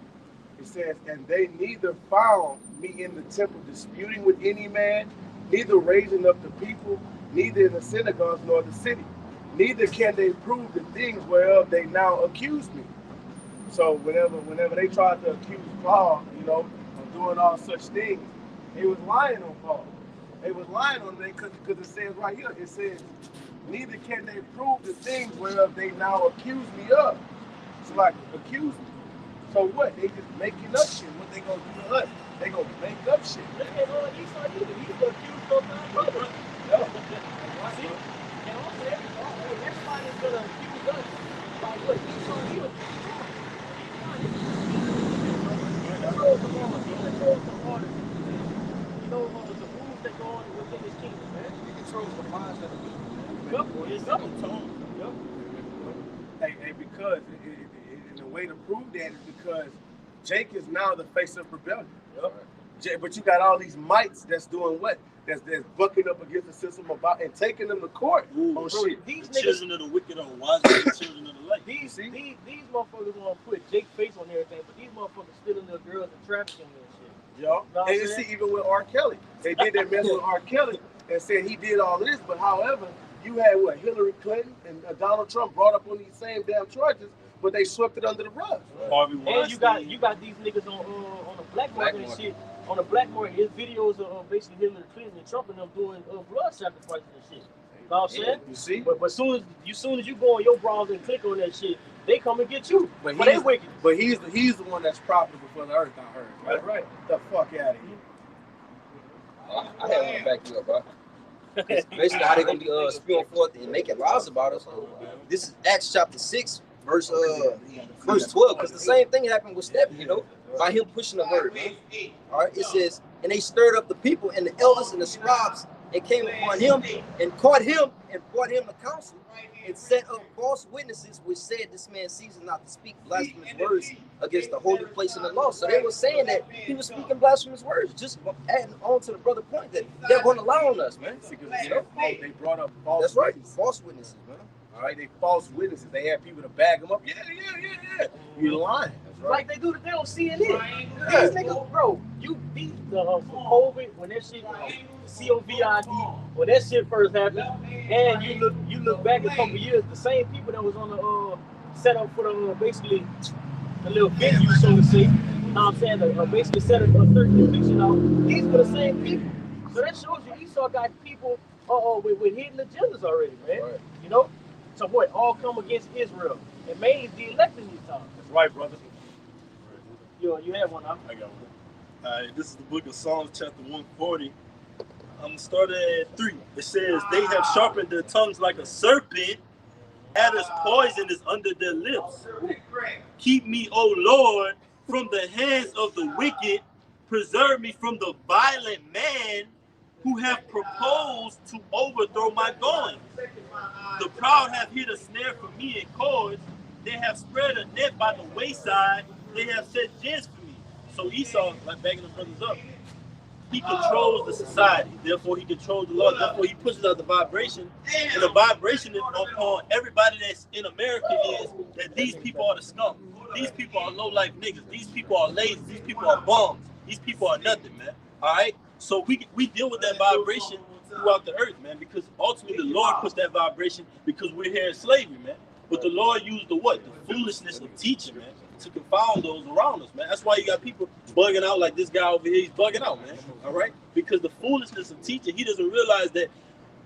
It says, "And they neither found me in the temple disputing with any man, neither raising up the people, neither in the synagogues nor the city. Neither can they prove the things whereof they now accuse me." So whenever they tried to accuse Paul, of doing all such things, they was lying on Paul. They was lying on them because it says right here, it says, "Neither can they prove the things whereof they now accuse me of." It's like, accuse me. So what? They just making up shit. What they gonna do to us? They gonna make up shit. Look at Esau either. He's the accused of my brother. Yeah. See? And also, everybody's gonna accuse us by what Esau did. The rules that go on within his kingdom, man. He controls the minds of the people. Yep. It's up to him. Yep. Hey, because the way to prove that is because Jake is now the face of rebellion. Yep. But you got all these mites that's doing what? That's bucking up against the system and taking them to court on shit. These the children of the wicked are wiser than the children of the light. These motherfuckers want to put Jake's face on everything, but these motherfuckers stealing their girls and trafficking and shit. Yo, and you see, even with R. Kelly, they did that mess with R. Kelly and said he did all this, but however, you had what, Hillary Clinton and Donald Trump brought up on these same damn charges, but they swept it under the rug. And you got these niggas on the black market and shit. On the black market, his videos of basically Hillary Clinton and Trump and them doing blood sacrifices and shit. You know what I'm saying? You see? But soon as you go on your browser and click on that shit, they come and get you. But they wicked. But he's the one that's profitable for the earth, I heard. Right. The fuck out of here. I had one to back you up, bro. Basically, how they gonna be spewing forth and making lies about us. This is Acts chapter 6, verse 12, because the same thing happened with Stephen, by him pushing the word. All right, it says, "And they stirred up the people and the elders and the scribes, and came upon him and caught him and brought him to council, and set up false witnesses, which said, This man ceases not to speak blasphemous words against the holy place in the law." So they were saying that he was speaking blasphemous words, just adding on to the brother point that they're going to lie on us, man. They brought up false That's right, witnesses. false witnesses, man. All right, they false witnesses. They had people to bag them up. Yeah. You're lying. Right. Like they do today on CNN. These niggas, bro, for COVID, when that shit, COVID, when that shit first happened, and you look back a couple years, the same people that was on the set up for the basically the little venue, so to say. You know what I'm saying? Basically set up a certain conviction out. These were the same people. So that shows you Esau got people with hidden agendas already, man. Right. So what? All come against Israel. And mainly the elected these times. That's right, brother. You have one, huh? I got one. All right, this is the book of Psalms, chapter 140. I'm going to start at 3. It says, "They have sharpened their tongues like a serpent. Adder's poison is under their lips. Keep me, O Lord, from the hands of the wicked. Preserve me from the violent man who have proposed to overthrow my goings. The proud have hid a snare for me in cords. They have spread a net by the wayside. They have set gins for me." So Esau, like backing the brothers up, he controls the society. Therefore, he controls the law. Therefore, he pushes out the vibration. And the vibration upon everybody that's in America is that these people are the scum. These people are low-life niggas. These people are lazy. These people are bums. These people are nothing, man. All right? So we deal with that vibration throughout the earth, man, because ultimately the Lord puts that vibration because we're here in slavery, man. But the Lord used the what? The foolishness of teaching, man, to confound those around us, man. That's why you got people bugging out like this guy over here. He's bugging out, man. All right? Because the foolishness of teaching, he doesn't realize that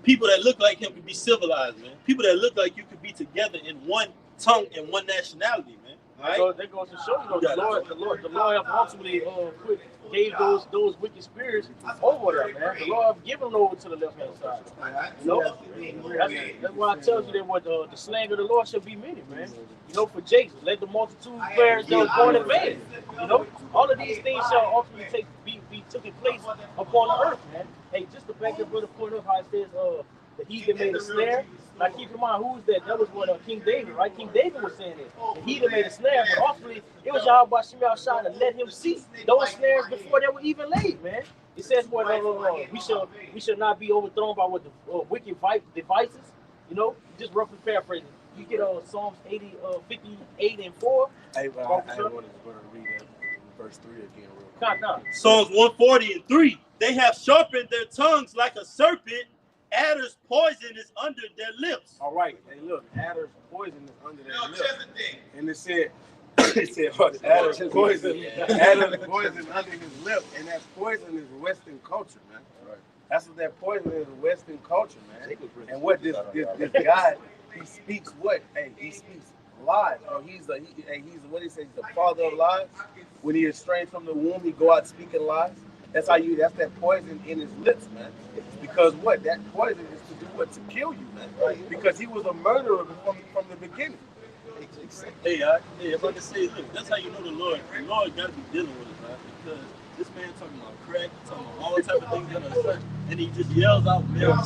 people that look like him could be civilized, man. People that look like you could be together in one tongue and one nationality, man. All right? So that goes to show you, the Lord have ultimately gave those wicked spirits over there, man. The Lord have given them over to the left hand side. You know, that's why I tell you that what the slang of the Lord shall be many, man. You know, for Jason, let the multitude perish that was born in vain. You know, all of these things shall ultimately be taking place upon the earth, man. Hey, just to back up brother point up how it says the heathen made a snare. Now keep in mind who's that? That was what King David, right? King David was saying it. The heathen made a snare, but ultimately it was Yahweh Shemel Shah to let him see those snares before they were even laid, man. It says what we shall not be overthrown by what the wicked devices. You know, just roughly paraphrasing. You get Psalms 58 and 4. I want to read that verse 3 again. Real quick. Psalms 140 and 3. They have sharpened their tongues like a serpent. Adder's poison is under their lips. All right. Hey, look, adder's poison is under their lips. And it said, adder's poison under his lip. And that poison is Western culture, man. Right. That's what that poison is, Western culture, man. And what this guy, he speaks what? Hey, he speaks lies. Oh, he's what he says, he's the father of lies. When he is estranged from the womb, he go out speaking lies. That's that poison in his lips, man. Because what? That poison is to do what? To kill you, man. Because he was a murderer from the beginning. Hey, if I can say, look, that's how you know the Lord got to be dealing with us, man. Because this man talking about crack, talking about all type of things that are such, and he just yells out, man,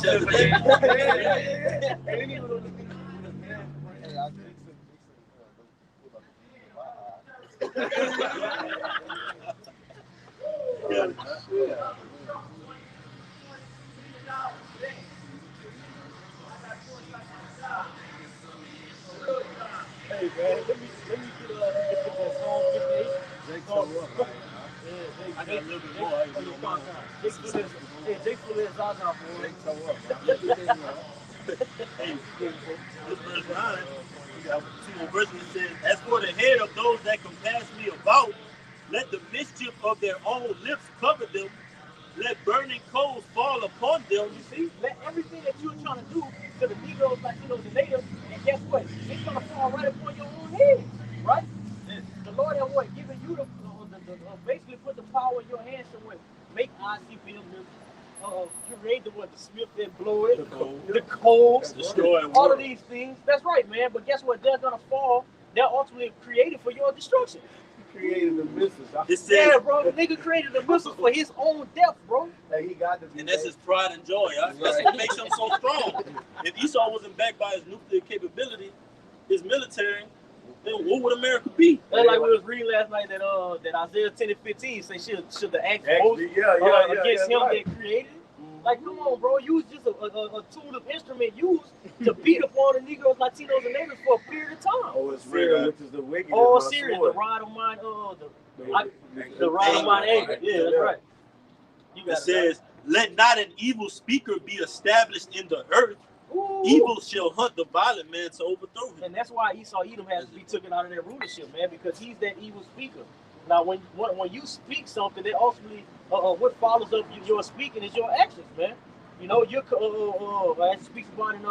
Hey man, let me get that Psalm 58. I got a little bit more. Jake Fuller is out now, boy. Hey, this verse 9, we got 2 more verses. It says, as for the head of those that compass me about, let the mischief of their own lips cover them. Let burning coals fall upon them. You see, let everything that you're trying to do to the Negroes, Latinos, and Natives, and guess what? It's gonna fall right upon your own head, right? Yeah. The Lord has what? Given you the basically put the power in your hands to what? Make ICP, create the smith that blow it, the coals, destroy all of these things. That's right, man. But guess what? They're gonna fall. They're ultimately created for your destruction. Created the missiles. Yeah, bro. The nigga created the missiles for his own death, bro. Hey, he got this. And that's his pride and joy. That's what makes him so strong. If Esau wasn't backed by his nuclear capability, his military, then what would America be? That's like we was reading last night that Isaiah 10 and 15 say should the act against him that created it. Like, come on, bro. You was just a tool of instrument used to beat upon the Negroes, Latinos, and natives for a period of time. Oh, it's Syria, which is the wicked. Oh, Syria, the rod of mine, the rod of mine anger. Yeah, that's right. It says, let not an evil speaker be established in the earth. Ooh. Evil shall hunt the violent man to overthrow him. And that's why Esau Edom has to be taken out of that rulership, man, because he's that evil speaker. Now, when you speak something, then ultimately, what follows up your speaking is your actions, man. You know, as it speaks about in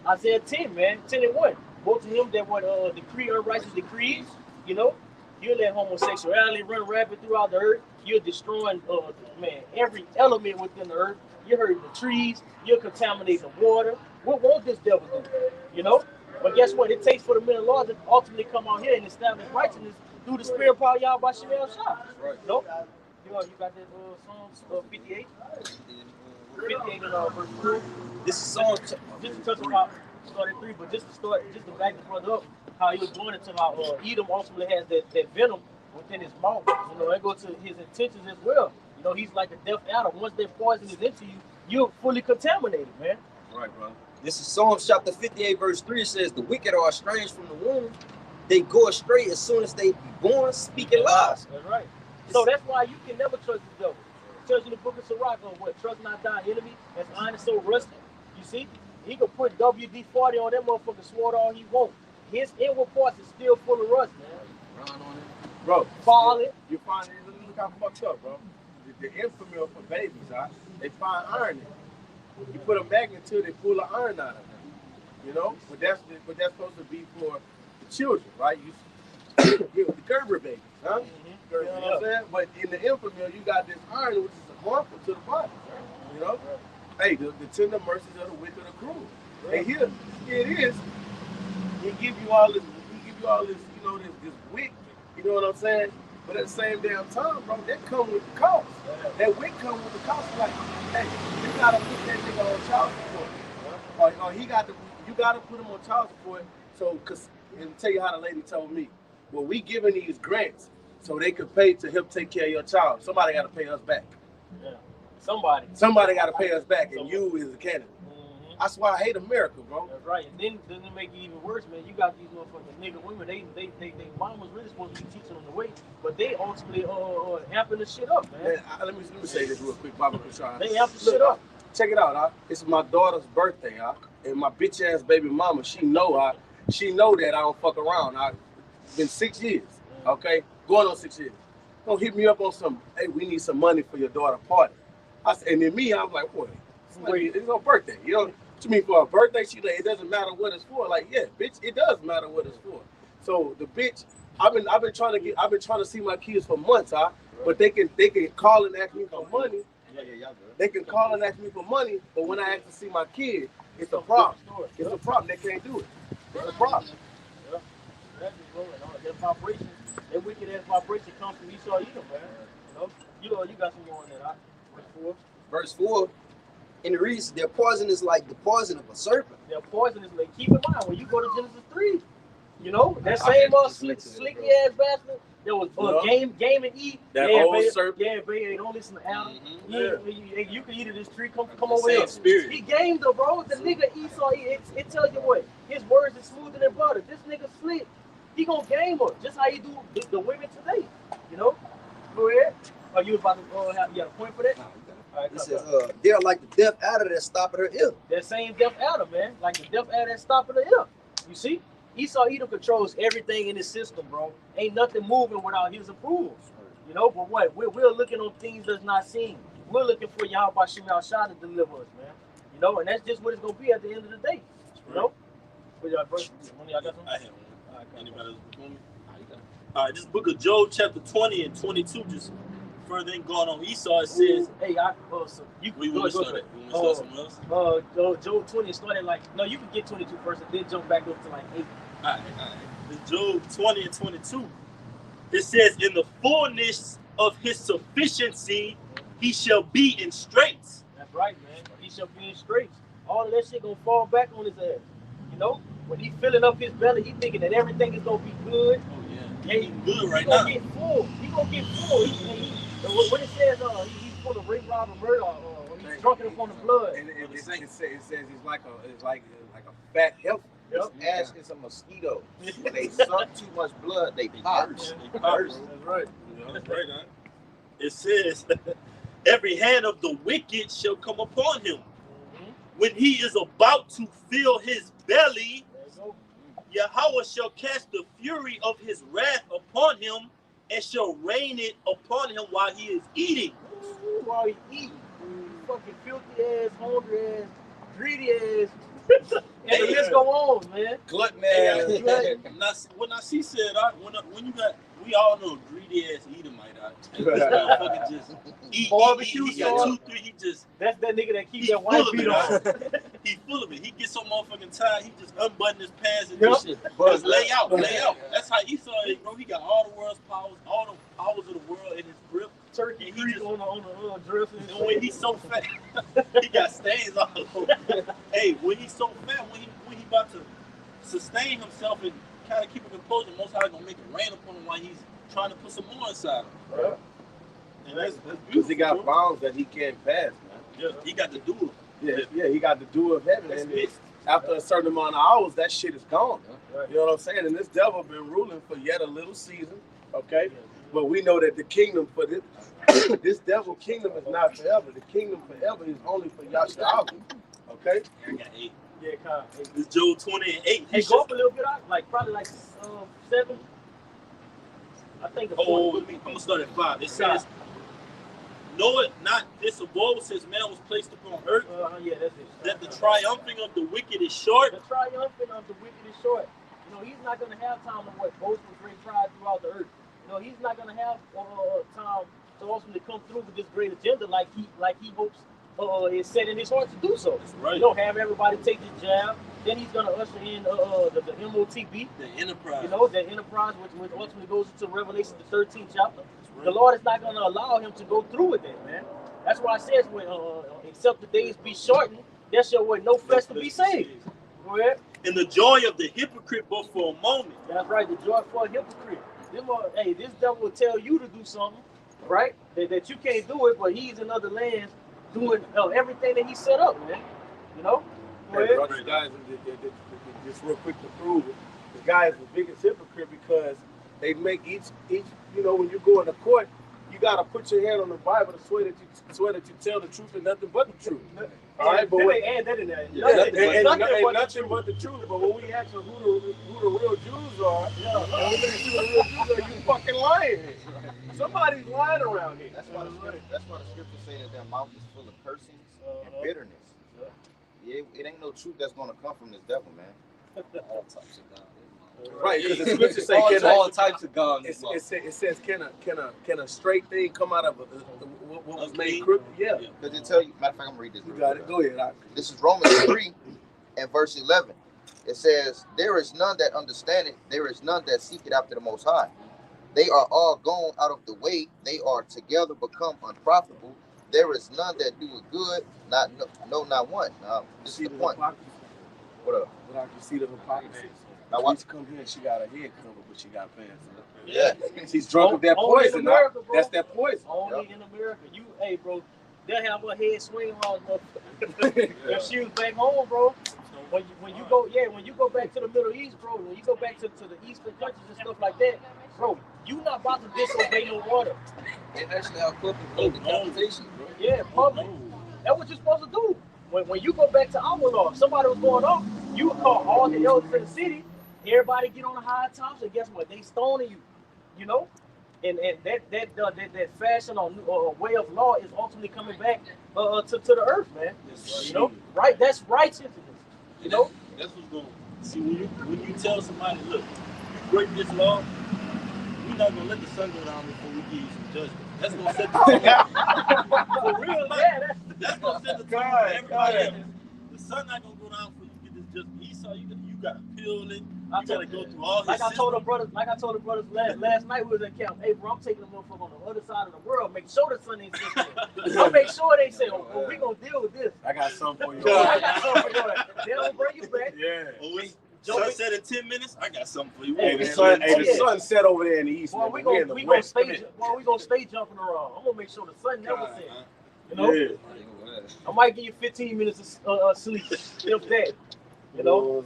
Isaiah 10, man, 10 and 1. Both to him that would decree unrighteous decrees, you know, you let homosexuality run rapid throughout the earth. You're destroying, every element within the earth. You're hurting the trees. You're contaminating the water. What won't this devil do? You know? But guess what? It takes for the men of law to ultimately come out here and establish righteousness through the spirit of power Yahweh Shemel Shah. Right. Nope. You got that Psalms 58? 58 and verse 2. This is Psalms. Just to touch about start at 3, but just to back the brother up, how he was going into how Edom ultimately has that venom within his mouth. You know, that goes to his intentions as well. You know, he's like a deaf animal. Once that poison is into you, you're fully contaminated, man. Right, bro. This is Psalms chapter 58, verse 3. It says, the wicked are estranged from the womb. They go astray as soon as they be born, speaking lies. That's right. So that's why you can never trust the devil. It tells you in the book of Sirach on what? Trust not thy enemy, as iron is so rusty. You see? He can put WD-40 on that motherfucker sword all he wants. his inward parts is still full of rust, man. Run on it. Bro, Falling. you find it, look how fucked up, bro. The infant milk for babies, they find iron in it. You put a magnet to it, they pull the iron out of it. You know, but that's supposed to be for the children, right? You the Gerber babies, huh? Mm-hmm. You know what I'm saying? But in the infant milk, you got this iron, which is harmful to the body. You know, hey, the tender mercies of the wicked are cruel. And here it is. He give you all this. You know, this wick. You know what I'm saying? But at the same damn time, bro, that come with the cost. That wick come with the cost. Like, hey, you gotta put that nigga on child support, or you gotta put him on child support. So, and tell you how the lady told me. Well, we giving these grants so they could pay to help take care of your child. Somebody got to pay us back. Yeah. Somebody got to pay us back, and you is a candidate. Mm-hmm. That's why I hate America, bro. That's right. And then it make it even worse, man. You got these motherfucking nigga women. They mama's really supposed to be teaching them the way, but they ultimately amping the shit up, man. Let me say this real quick, Baba Kushar. They amp the shit up. Check it out, It's my daughter's birthday, and my bitch ass baby mama, she know that I don't fuck around. It's been 6 years, okay, going on 6 years. Don't hit me up on some. Hey, we need some money for your daughter party. And then me, I'm like, what? It's her birthday. You know what you mean for her birthday? She like, it doesn't matter what it's for. Like, yeah, bitch, it does matter what it's for. So the bitch, I've been trying to see my kids for months, but they can call and ask me for money. They can call and ask me for money, but when I ask to see my kid, it's a problem. It's a problem. They can't do it. It's a problem. Yeah. That's just rolling. That vibration, that wicked ass vibration comes from Esau Edom, man. You got some more on that. Verse 4. In the reason, their poison is like the poison of a serpent. Their poison is like, keep in mind when you go to Genesis 3, that same slick ass bastard. There was game and eat. That old serpent. Yeah, baby, don't listen to Adam. Mm-hmm. You can eat of this tree. Come over here. Spirit. He gamed though, bro. The nigga Esau, it tells you what. His words is smoother than butter. This nigga slick. He gonna game her, just how you do the women today. Go ahead. Are you about to you got a point for that? No, right, it says, they're like the deaf adder that's stopping her ear. That same deaf adder, man. Like the deaf adder that's stopping her ear. You see? Esau Edom controls everything in his system, bro. Ain't nothing moving without his approval. But what? We're looking on things that's not seen. We're looking for Yahweh Shem Shah to deliver us, man. And that's just what it's gonna be at the end of the day. But y'all, one of y'all got something? I have one. Anybody else before me? All right, this book of Job, chapter 20 and 22, just further than going on Esau, it says. Hey, so you we want to start it. We want to start somewhere else? Job 20 started you can get 22 first and then jump back up to 8. All right. This Job 20 and 22. It says, in the fullness of his sufficiency, he shall be in straits. That's right, man. He shall be in straits. All of that shit gonna fall back on his ass. When he filling up his belly, he thinking that everything is gonna be good. Oh yeah, he's good right now. He gonna get full. What it says, he's full of rape, rob, and murder. He's drunken upon the blood. And it says he's like a fat heifer. Yep. Ass is a mosquito. When they suck too much blood, they pop. That's right. That's right, huh? It says, every hand of the wicked shall come upon him. When he is about to fill his belly, Yahweh shall cast the fury of his wrath upon him and shall rain it upon him while he is eating. While he's eating. Fucking filthy ass, hungry ass, greedy ass. And the list go on, man. Glutton ass. When I see said, when you got, we all know greedy ass Edomite out. This motherfucker just eat. Barbecue he got 2, 3. He just. That's that nigga that keeps that white beat on. He's full of it. He gets so motherfucking tired. He just unbutton his pants and just lay out. That's how Esau is, bro. He got all the world's powers, all the powers of the world in his grip. Turkey grease on the dressing. And when he's so fat, he got stains all over. Hey, when he's so fat, when he about to sustain himself and kind of keep it composed, Most High gonna make it rain upon him while he's trying to put some more inside him. Right. And that's because he got bounds that he can't pass, man. Yeah, he got the duel. Yeah, he got the dew of heaven. And after a certain amount of hours, that shit is gone. You know what I'm saying? And this devil been ruling for yet a little season, okay? But we know that the kingdom for this devil kingdom is not forever. The kingdom forever is only for Yahshua, okay? I got 8. Yeah, kind. It's Job 20:8. Hey, go up a little bit out, like probably like 7. I think. I'm gonna start at 5. It says, "Know it not this of old, since man was placed upon earth, Yeah, that's it. that the triumphing of the wicked is short." The triumphing of the wicked is short. You know, he's not going to have time to boast with great pride throughout the earth. You know, he's not going to have time to ultimately come through with this great agenda like he hopes is set in his heart to do so. That's right. You know, have everybody take this jab. Then he's going to usher in the MOTB. The enterprise. You know, the enterprise, which ultimately goes into Revelation, the 13th chapter. Right. The Lord is not going to allow him to go through with that, man. That's why it says, when except the days be shortened, there shall no flesh to be saved. Go ahead. And the joy of the hypocrite, but for a moment. That's right, the joy for a hypocrite. This devil will tell you to do something, right? That you can't do it, but he's in other lands doing everything that he set up, man. You know? Go ahead. Brother, guys, just real quick to prove it, the guy is the biggest hypocrite because they make each when you go into court, you gotta put your hand on the Bible to swear that you tell the truth and nothing but the truth. All right, but they add that in there. Nothing but the truth. But when we ask them who the real Jews are, and we look at who the real Jews are, you fucking lying. Somebody's lying around here. That's why the scriptures say that their mouth is full of cursings and bitterness. Yeah, it ain't no truth that's gonna come from this devil, man. All types of God. Right, because the scriptures say all types of God. It says, can a straight thing come out of what was made crooked? Yeah. Because it tell you. Matter of fact, I'm gonna read this. You got it. Go ahead. This is Romans 3 and verse 11. It says, "There is none that understand it. There is none that seek it after the Most High. They are all gone out of the way. They are together become unprofitable. There is none that do good. Not one." Now, this is the point. What up? But I can see the hypocrisy. Now, once come here, she got her head covered, but she got pants. Yeah. She's drunk with that poison. America, that's that poison. Only in America. Hey, bro, they'll have her head swinging around, motherfucker. If she was back home, bro. When you go back to the Middle East, bro, when you go back to the Eastern countries and stuff like that, bro, you not about to disobey no order. They actually have public decapitation, bro. Yeah, public. That's what you're supposed to do. When you go back to our law, if somebody was going off, you would call all the elders in the city. Everybody get on the high tops, and guess what? They stoning you. You know, and that fashion or way of law is ultimately coming back to the earth, man. You know, right? That's righteousness. You know, that's what's going on. See, when you tell somebody, look, you break this law, we're not gonna let the sun go down before we give you some judgment. That's gonna set the tone. For real, like, that's gonna set the tone for everybody else. The sun not gonna go down before you get this judgment. Esau, you gotta peel it. You gotta go through all his I told the brothers last night we was at camp. Hey, bro, I'm taking them motherfucker on the other side of the world. Make sure the sun ain't sitting. I'll make sure they say, "Oh, we gonna deal with this." I got something for you. I got something for you. They don't bring you back. Yeah. Sunset in 10 minutes. I got something for you. Hey, the sun set over there in the east. Boy, we gonna stay jumping around. I'm gonna make sure the sun never sets. You know. Yeah. I might give you 15 minutes of sleep, if that. You know,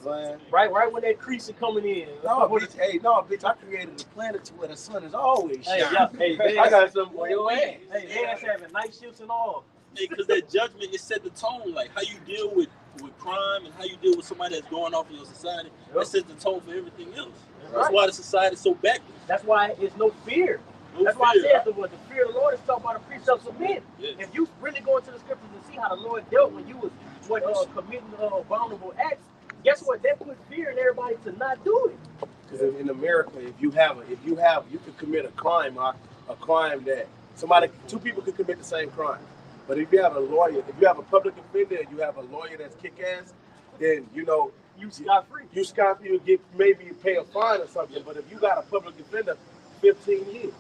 right when that crease is coming in. No, bitch, I created a planet to where the sun is always shining. Hey, I got something for your ass. Hey, they ass having night shifts and all. Hey, because that judgment, it set the tone, like how you deal with crime and how you deal with somebody that's going off in your society. That sets the tone for everything else. That's why the society is so backwards. That's why it's no fear. That's why I said the fear of the Lord is talking about the precepts of men. Yes. If you really go into the scriptures and see how the Lord dealt when you was committing vulnerable acts, guess what? That put fear in everybody to not do it. Because in America, you could commit a crime that two people could commit the same crime. But if you have a lawyer, if you have a public defender, and you have a lawyer that's kick-ass, then you scot-free. You scot-free, you maybe you pay a fine or something. But if you got a public defender, 15 years.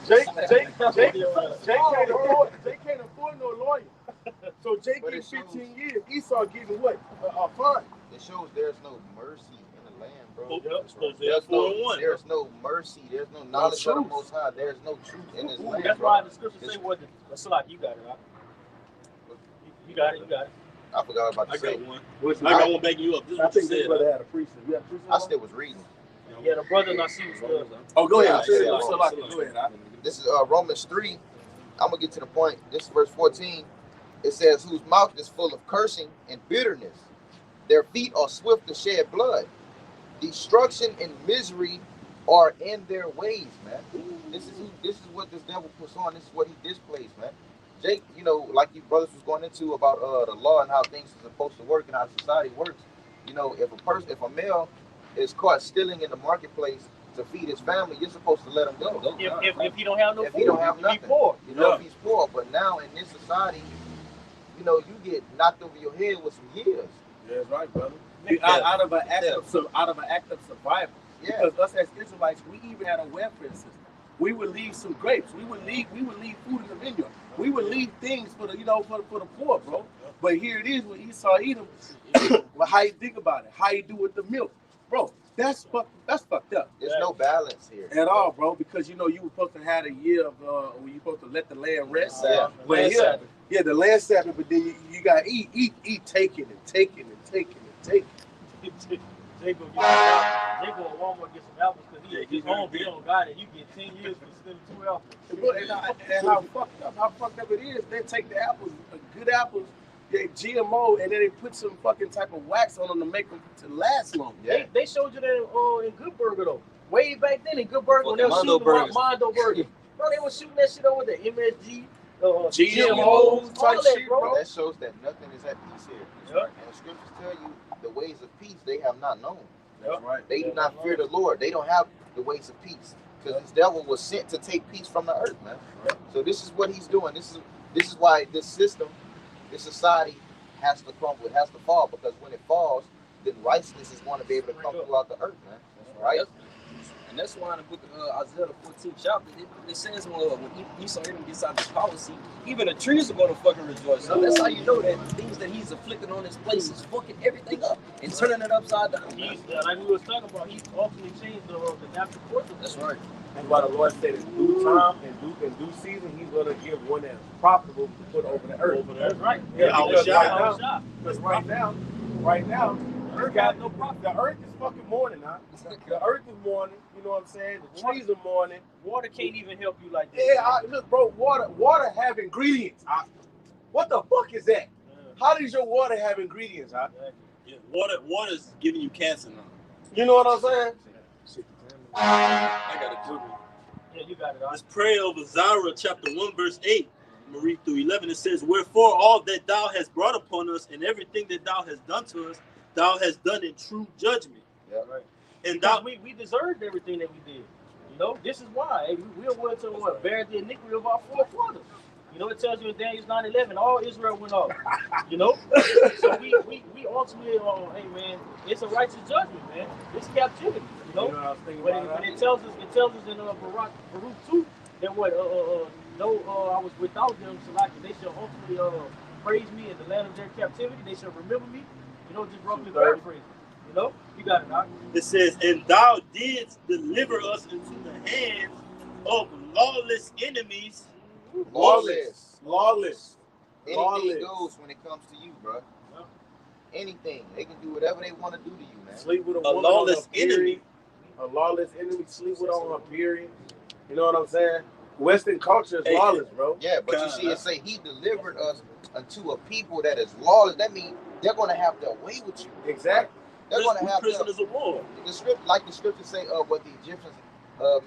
Jake can't afford no lawyer. So Jake gets 15 years. Esau getting what? A fine. It shows there's no mercy in the land, bro. There's no mercy. There's no knowledge of the Most High. There's no truth in this land. That's why the scriptures say what you got it, right? You got it. I forgot about to say. I got one backing you up. I think this brother had a precept. You had a precept? I still was reading. Yeah, the brother not see what's good. Oh, go ahead. Go ahead. This is Romans 3. I'm going to get to the point. This is verse 14. It says, whose mouth is full of cursing and bitterness. Their feet are swift to shed blood. Destruction and misery are in their ways, man. This is what this devil puts on. This is what he displays, man. Jake, you know, like you brothers was going into about the law and how things are supposed to work and how society works. You know, if a male is caught stealing in the marketplace to feed his family, you're supposed to let him go. If he don't have no If food, he don't have nothing, poor. you know, if he's poor. But now in this society, you know, you get knocked over your head with some years. Yeah, that's right, brother. Out of an act of survival. Yeah. Because us as Israelites, we even had a welfare system. We would leave some grapes. We would leave food in the vineyard. We would leave things for the for the poor, bro. But here it is with Esau Edom. Well, how you think about it? How you do with the milk, bro? That's fucked up. There's no balance here at all, bro. Because you know you were supposed to have a year of when you supposed to let the land rest. Yeah. But yeah, the land Sabbath. But then you got to eat, taking and taking and taking and taking. They go at Walmart get some apples because he's home. He don't got it. You get 10 years for stealing 2 apples. And how fucked up it is. They take the apples, good apples, they GMO, and then they put some fucking type of wax on them to make them to last long. Yeah. They showed you that in Good Burger though. Way back then in Good Burger when they were shooting Mondo Burgers. Bro, they were shooting that shit over the MSG. GMO type shit, bro. That shows that nothing is at peace here. Yep. And the scriptures tell you the ways of peace they have not known. That's right. They do not fear the Lord. They don't have the ways of peace. Because this devil was sent to take peace from the earth, man. Right. So this is what he's doing. This is why this system, this society has to crumble. It has to fall. Because when it falls, then righteousness is going to be able to come throughout the earth, man. Right? And that's why in the book of Isaiah, the 14th chapter, it says when Esau Edom gets out this policy, even the trees are going to fucking rejoice. So that's how you know that the things that he's afflicting on his place is fucking everything up and turning it upside down. Like we was talking about, he ultimately changed the natural course. That's right. And why the Lord said in due time and due season, he's going to give one that's profitable to put over the earth. That's right. Because right now, the earth got no profit. The earth is fucking mourning, huh? The earth is mourning. You know what I'm saying? The trees are mourning. Water can't even help you like that. Yeah, look, bro. Water have ingredients. What the fuck is that? How does your water have ingredients, huh? Yeah, water's giving you cancer now. You know what I'm saying? I got a good one. Yeah, you got it. This prayer of Isaiah chapter 1 verse 8. I'm gonna read through 11. It says, "Wherefore all that thou hast brought upon us, and everything that thou hast done to us, thou hast done in true judgment." Yeah, right. And we deserved everything that we did. You know, this is why. Hey, we are willing to bear the iniquity of our forefathers. You know, it tells you in Daniel 9:11, all Israel went off. You know? So we ultimately, hey man, it's a righteous judgment, man. It's captivity. You know? When it tells us in Baruch 2 that I was without them, so like they shall ultimately praise me in the land of their captivity. They shall remember me. You know, just roughly paraphrasing. You know, you got it, Doc. it says, "And thou didst deliver us into the hands of lawless enemies." Lawless. Lawless. Anything goes when it comes to you, bro. Yeah. Anything. They can do whatever they want to do to you, man. Sleep with a woman lawless on her period. enemy. A lawless enemy. Sleep with her on her period. You know what I'm saying? Western culture is lawless, bro. Yeah, but you see it say he delivered us unto a people that is lawless. That means they're going to have their way with you. Exactly. They're going to have prisoners of war. the script, like the scriptures say, what the Egyptians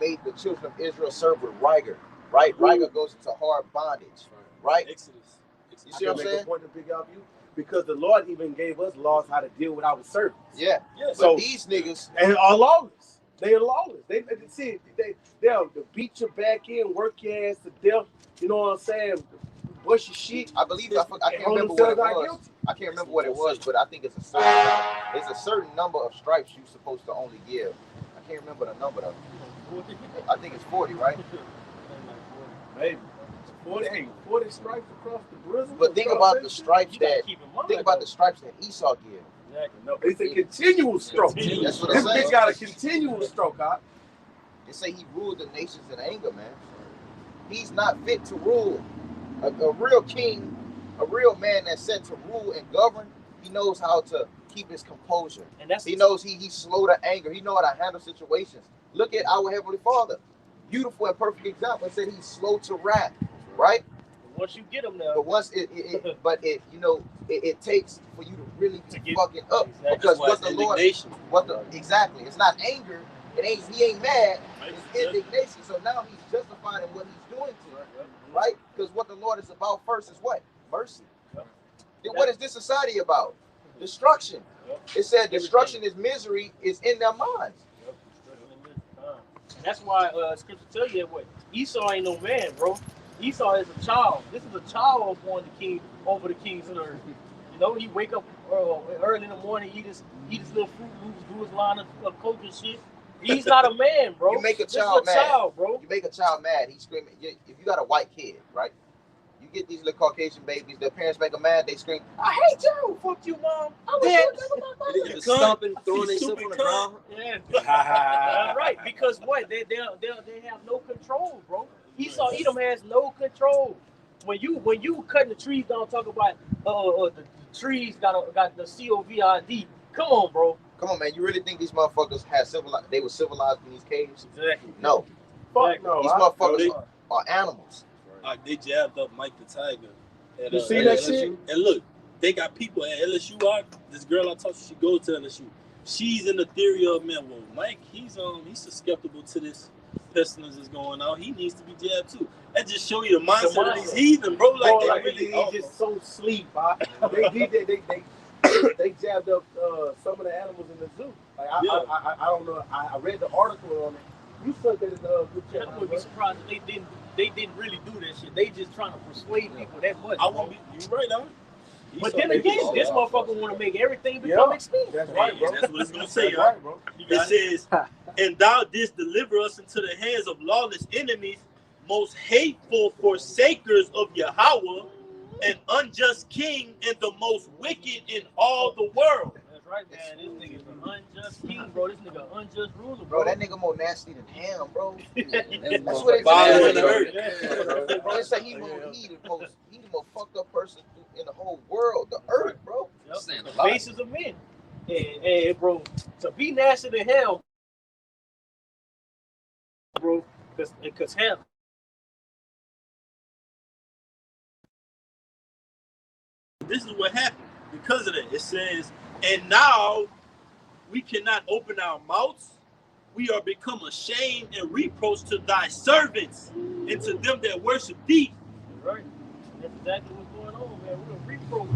made the children of Israel serve with rigor. Right? Rigor goes into hard bondage. Right? Exodus. You see what I'm Make a saying? point to pick up you because the Lord even gave us laws how to deal with our servants. Yeah. Yes. But So- these niggas, And are lawless. They are lawless. They'll beat your back in, work your ass to death. You know what I'm saying? Bust your shit. I believe I can't hold remember what it themselves not was. guilty. I can't remember what it was, but I think it's a certain number of stripes you're supposed to only give. I can't remember the number though. I think it's 40, right? Maybe. 40 stripes across the bosom. But think about the stripes You gotta that keep in mind, think about the stripes that Esau give. Exactly. No, it's a continual stroke. That's what I'm This saying. bitch got a continual stroke, huh? They say he ruled the nations in anger, man. He's not fit to rule. A real king, a real man that's set to rule and govern, he knows how to keep his composure. And that's He knows he's slow to anger. He knows how to handle situations. Look at our Heavenly Father. Beautiful and perfect example. It said he's slow to wrath, right? Once you get them now. But once it takes for you to really be fucking up, because what the Lord, exactly, it's not anger. He ain't mad. It's indignation. So now he's justifying what he's doing to her, right? Because what the Lord is about first is what? Mercy. Then what is this society about? Destruction. It said destruction is misery is in their minds. And that's why scripture tell you what Esau ain't no man, bro. Esau is a child. This is a child born the king over the kings of the earth. You know, he wake up early in the morning, eat his little Fruit Loops, do his line of coke and shit. He's not a man, bro. You make a child mad, bro. You make a child mad. He's screaming. If you got a white kid, right? You get these little Caucasian babies. Their parents make them mad. They scream, "I hate you! Fuck you, mom! I was They're stomping, throwing themselves on the ground." Yeah, right. Because what? They have no control, bro. Esau Edom has no control. When you cutting the trees down, talk about the trees got the COVID. Come on, bro. Come on, man. You really think these motherfuckers had civilized? They were civilized in these caves? Exactly. No. Fuck no. These motherfuckers are animals. They jabbed up Mike the Tiger. You see that shit? And look, they got people at LSU. This girl I talked to, she goes to LSU. She's in the theory of, man, well, Mike, he's susceptible to this pestilence that's going on. He needs to be jabbed too. That just show you the mindset of these heathen, bro. Like they just so sleep. They jabbed up some of the animals in the zoo. Like I don't know. I read the article on it. You said that in the group chat. I would be surprised if they didn't really do that shit. They just trying to persuade people that much. I won't be. You right on. But then again, this motherfucker want to make everything become extinct. That's right, bro. That's what it's gonna say, right, bro. It says, "And thou didst deliver us into the hands of lawless enemies, most hateful forsakers of Yahweh, an unjust king, and the most wicked in all the world." That's right, man. This nigga's an unjust king, bro. This nigga unjust ruler, bro. That nigga more nasty than him, bro. That's what it says. Bro, it say he the most fucked up person in the whole world, the earth, bro. Yep. The faces of men. And bro, to be nastier than hell, bro, because hell. This is what happened because of that. It says, "And now we cannot open our mouths. We are become ashamed and reproach to thy servants and to them that worship thee." Right. That's exactly what's going on, man. We're a reproach.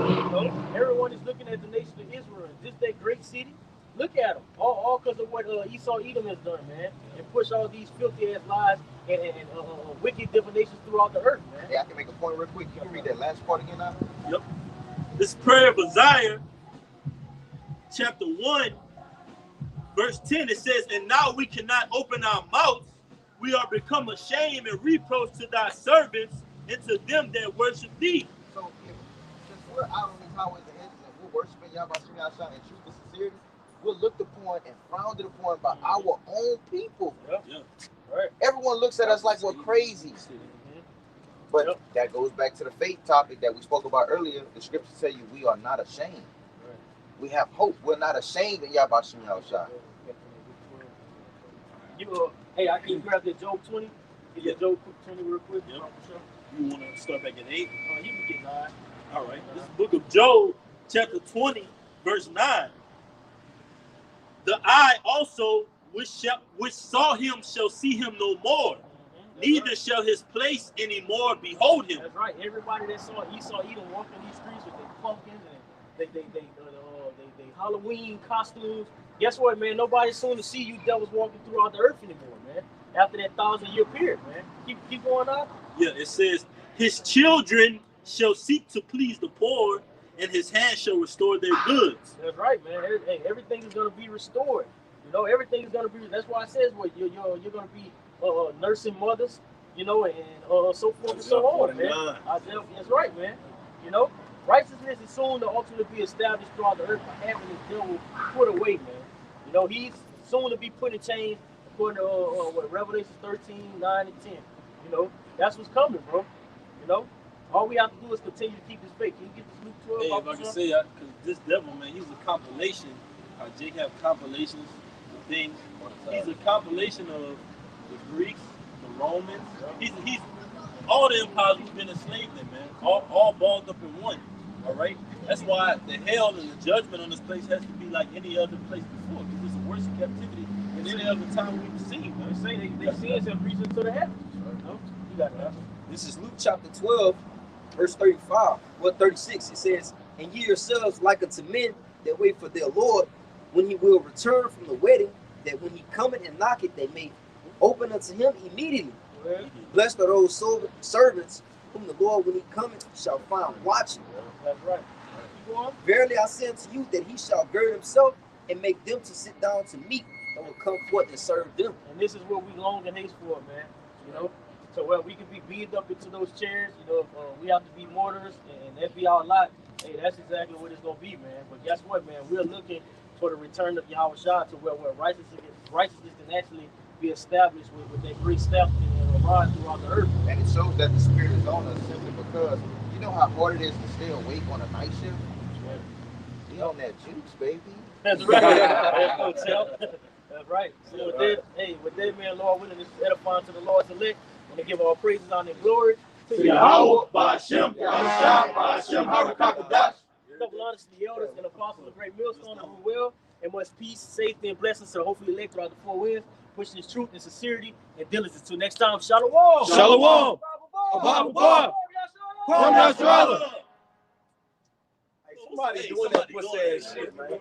You know, everyone is looking at the nation of Israel. Is this that great city? Look at them. All because of what Esau Edom has done, man. And push all these filthy ass lies and wicked divinations throughout the earth, man. Hey, I can make a point real quick. Can you read that last part again now? Yep. This prayer of Isaiah, chapter 1, verse 10, it says, "And now we cannot open our mouths. We are become ashamed and reproach to thy servants and to them that worship thee." So, since we're out on these highways and hedges and we're worshiping Yahweh Shah in truth and sincerity, we're looked upon and frowned upon by our own people. Yep. Yeah. Right. Everyone looks at us like we're crazy. But that goes back to the faith topic that we spoke about earlier. The scriptures tell you we are not ashamed. Right. We have hope. We're not ashamed in Yahweh Shah. Hey, I can grab the Job 20. Get the Job 20 real quick. Yep. You want to start back at 8? You can get 9. All right. This is the book of Job, chapter 20, verse 9. "The eye also which saw him shall see him no more. Neither shall his place any more behold him." That's right. Everybody that saw Esau Edom walking these streets with their pumpkins and they Halloween costumes. Guess what, man? Nobody's soon to see you devils walking throughout the earth anymore, man. After that 1,000-year period, man. Keep going on. Yeah, it says, "His children shall seek to please the poor, and his hand shall restore their goods." That's right, man. Hey, everything is going to be restored. You know, everything is going to be. That's why it says, well, you're going to be nursing mothers, you know, and so forth and so on, man. That's right, man. You know, righteousness is soon to ultimately be established throughout the earth by having his devil put away, man. You know, he's soon to be put in chains according to Revelation 13, 9, and 10. You know, that's what's coming, bro. You know, all we have to do is continue to keep this faith. Can you get this Luke 12? Hey, if I can say, because this devil, man, he's a compilation. Jake have compilations of things. He's a compilation of the Greeks, the Romans. all the empires we've been enslaved in, man. All balled up in one. All right? That's why the hell and the judgment on this place has to be like any other place before, because it's a worse captivity than any other time we've seen. They say they see us and reach into the heavens. No? You got that. This is Luke chapter 12, verse 35. Well, 36. It says, "And ye yourselves like unto men that wait for their Lord, when he will return from the wedding, that when he cometh and knocketh, they may open unto him immediately. Well, Blessed are those servants whom the Lord, when he cometh, shall find watching. that's right. You go on? Verily I say unto you that he shall gird himself and make them to sit down to meat, and will come forth and serve them." And this is what we long and haste for, man. You know, so where we can be beamed up into those chairs, you know, we have to be martyrs, and that be our lot. Hey, that's exactly what it's gonna be, man. But guess what, man? We're looking for the return of Yahweh Shah to where righteousness can actually be established with that great staff and rod throughout the earth. And it shows that the Spirit is on us simply because you know how hard it is to stay awake on a night shift? We on that juice, baby. That's right. That's right. So with that, man, Lord willing, this is edifying to the Lord's elect. And to give all praises, honor, and glory To Yahweh, Ba'ashem, Yahshua, Ba'ashem, Harakakadash. Double honors to the elders and apostles of great millstone who will, and much peace, safety, and blessings to hopefully elect throughout the four winds, pushing his truth and sincerity and diligence. Until next time, Shalom. Shalom. Somebody doing that pussy ass shit, man.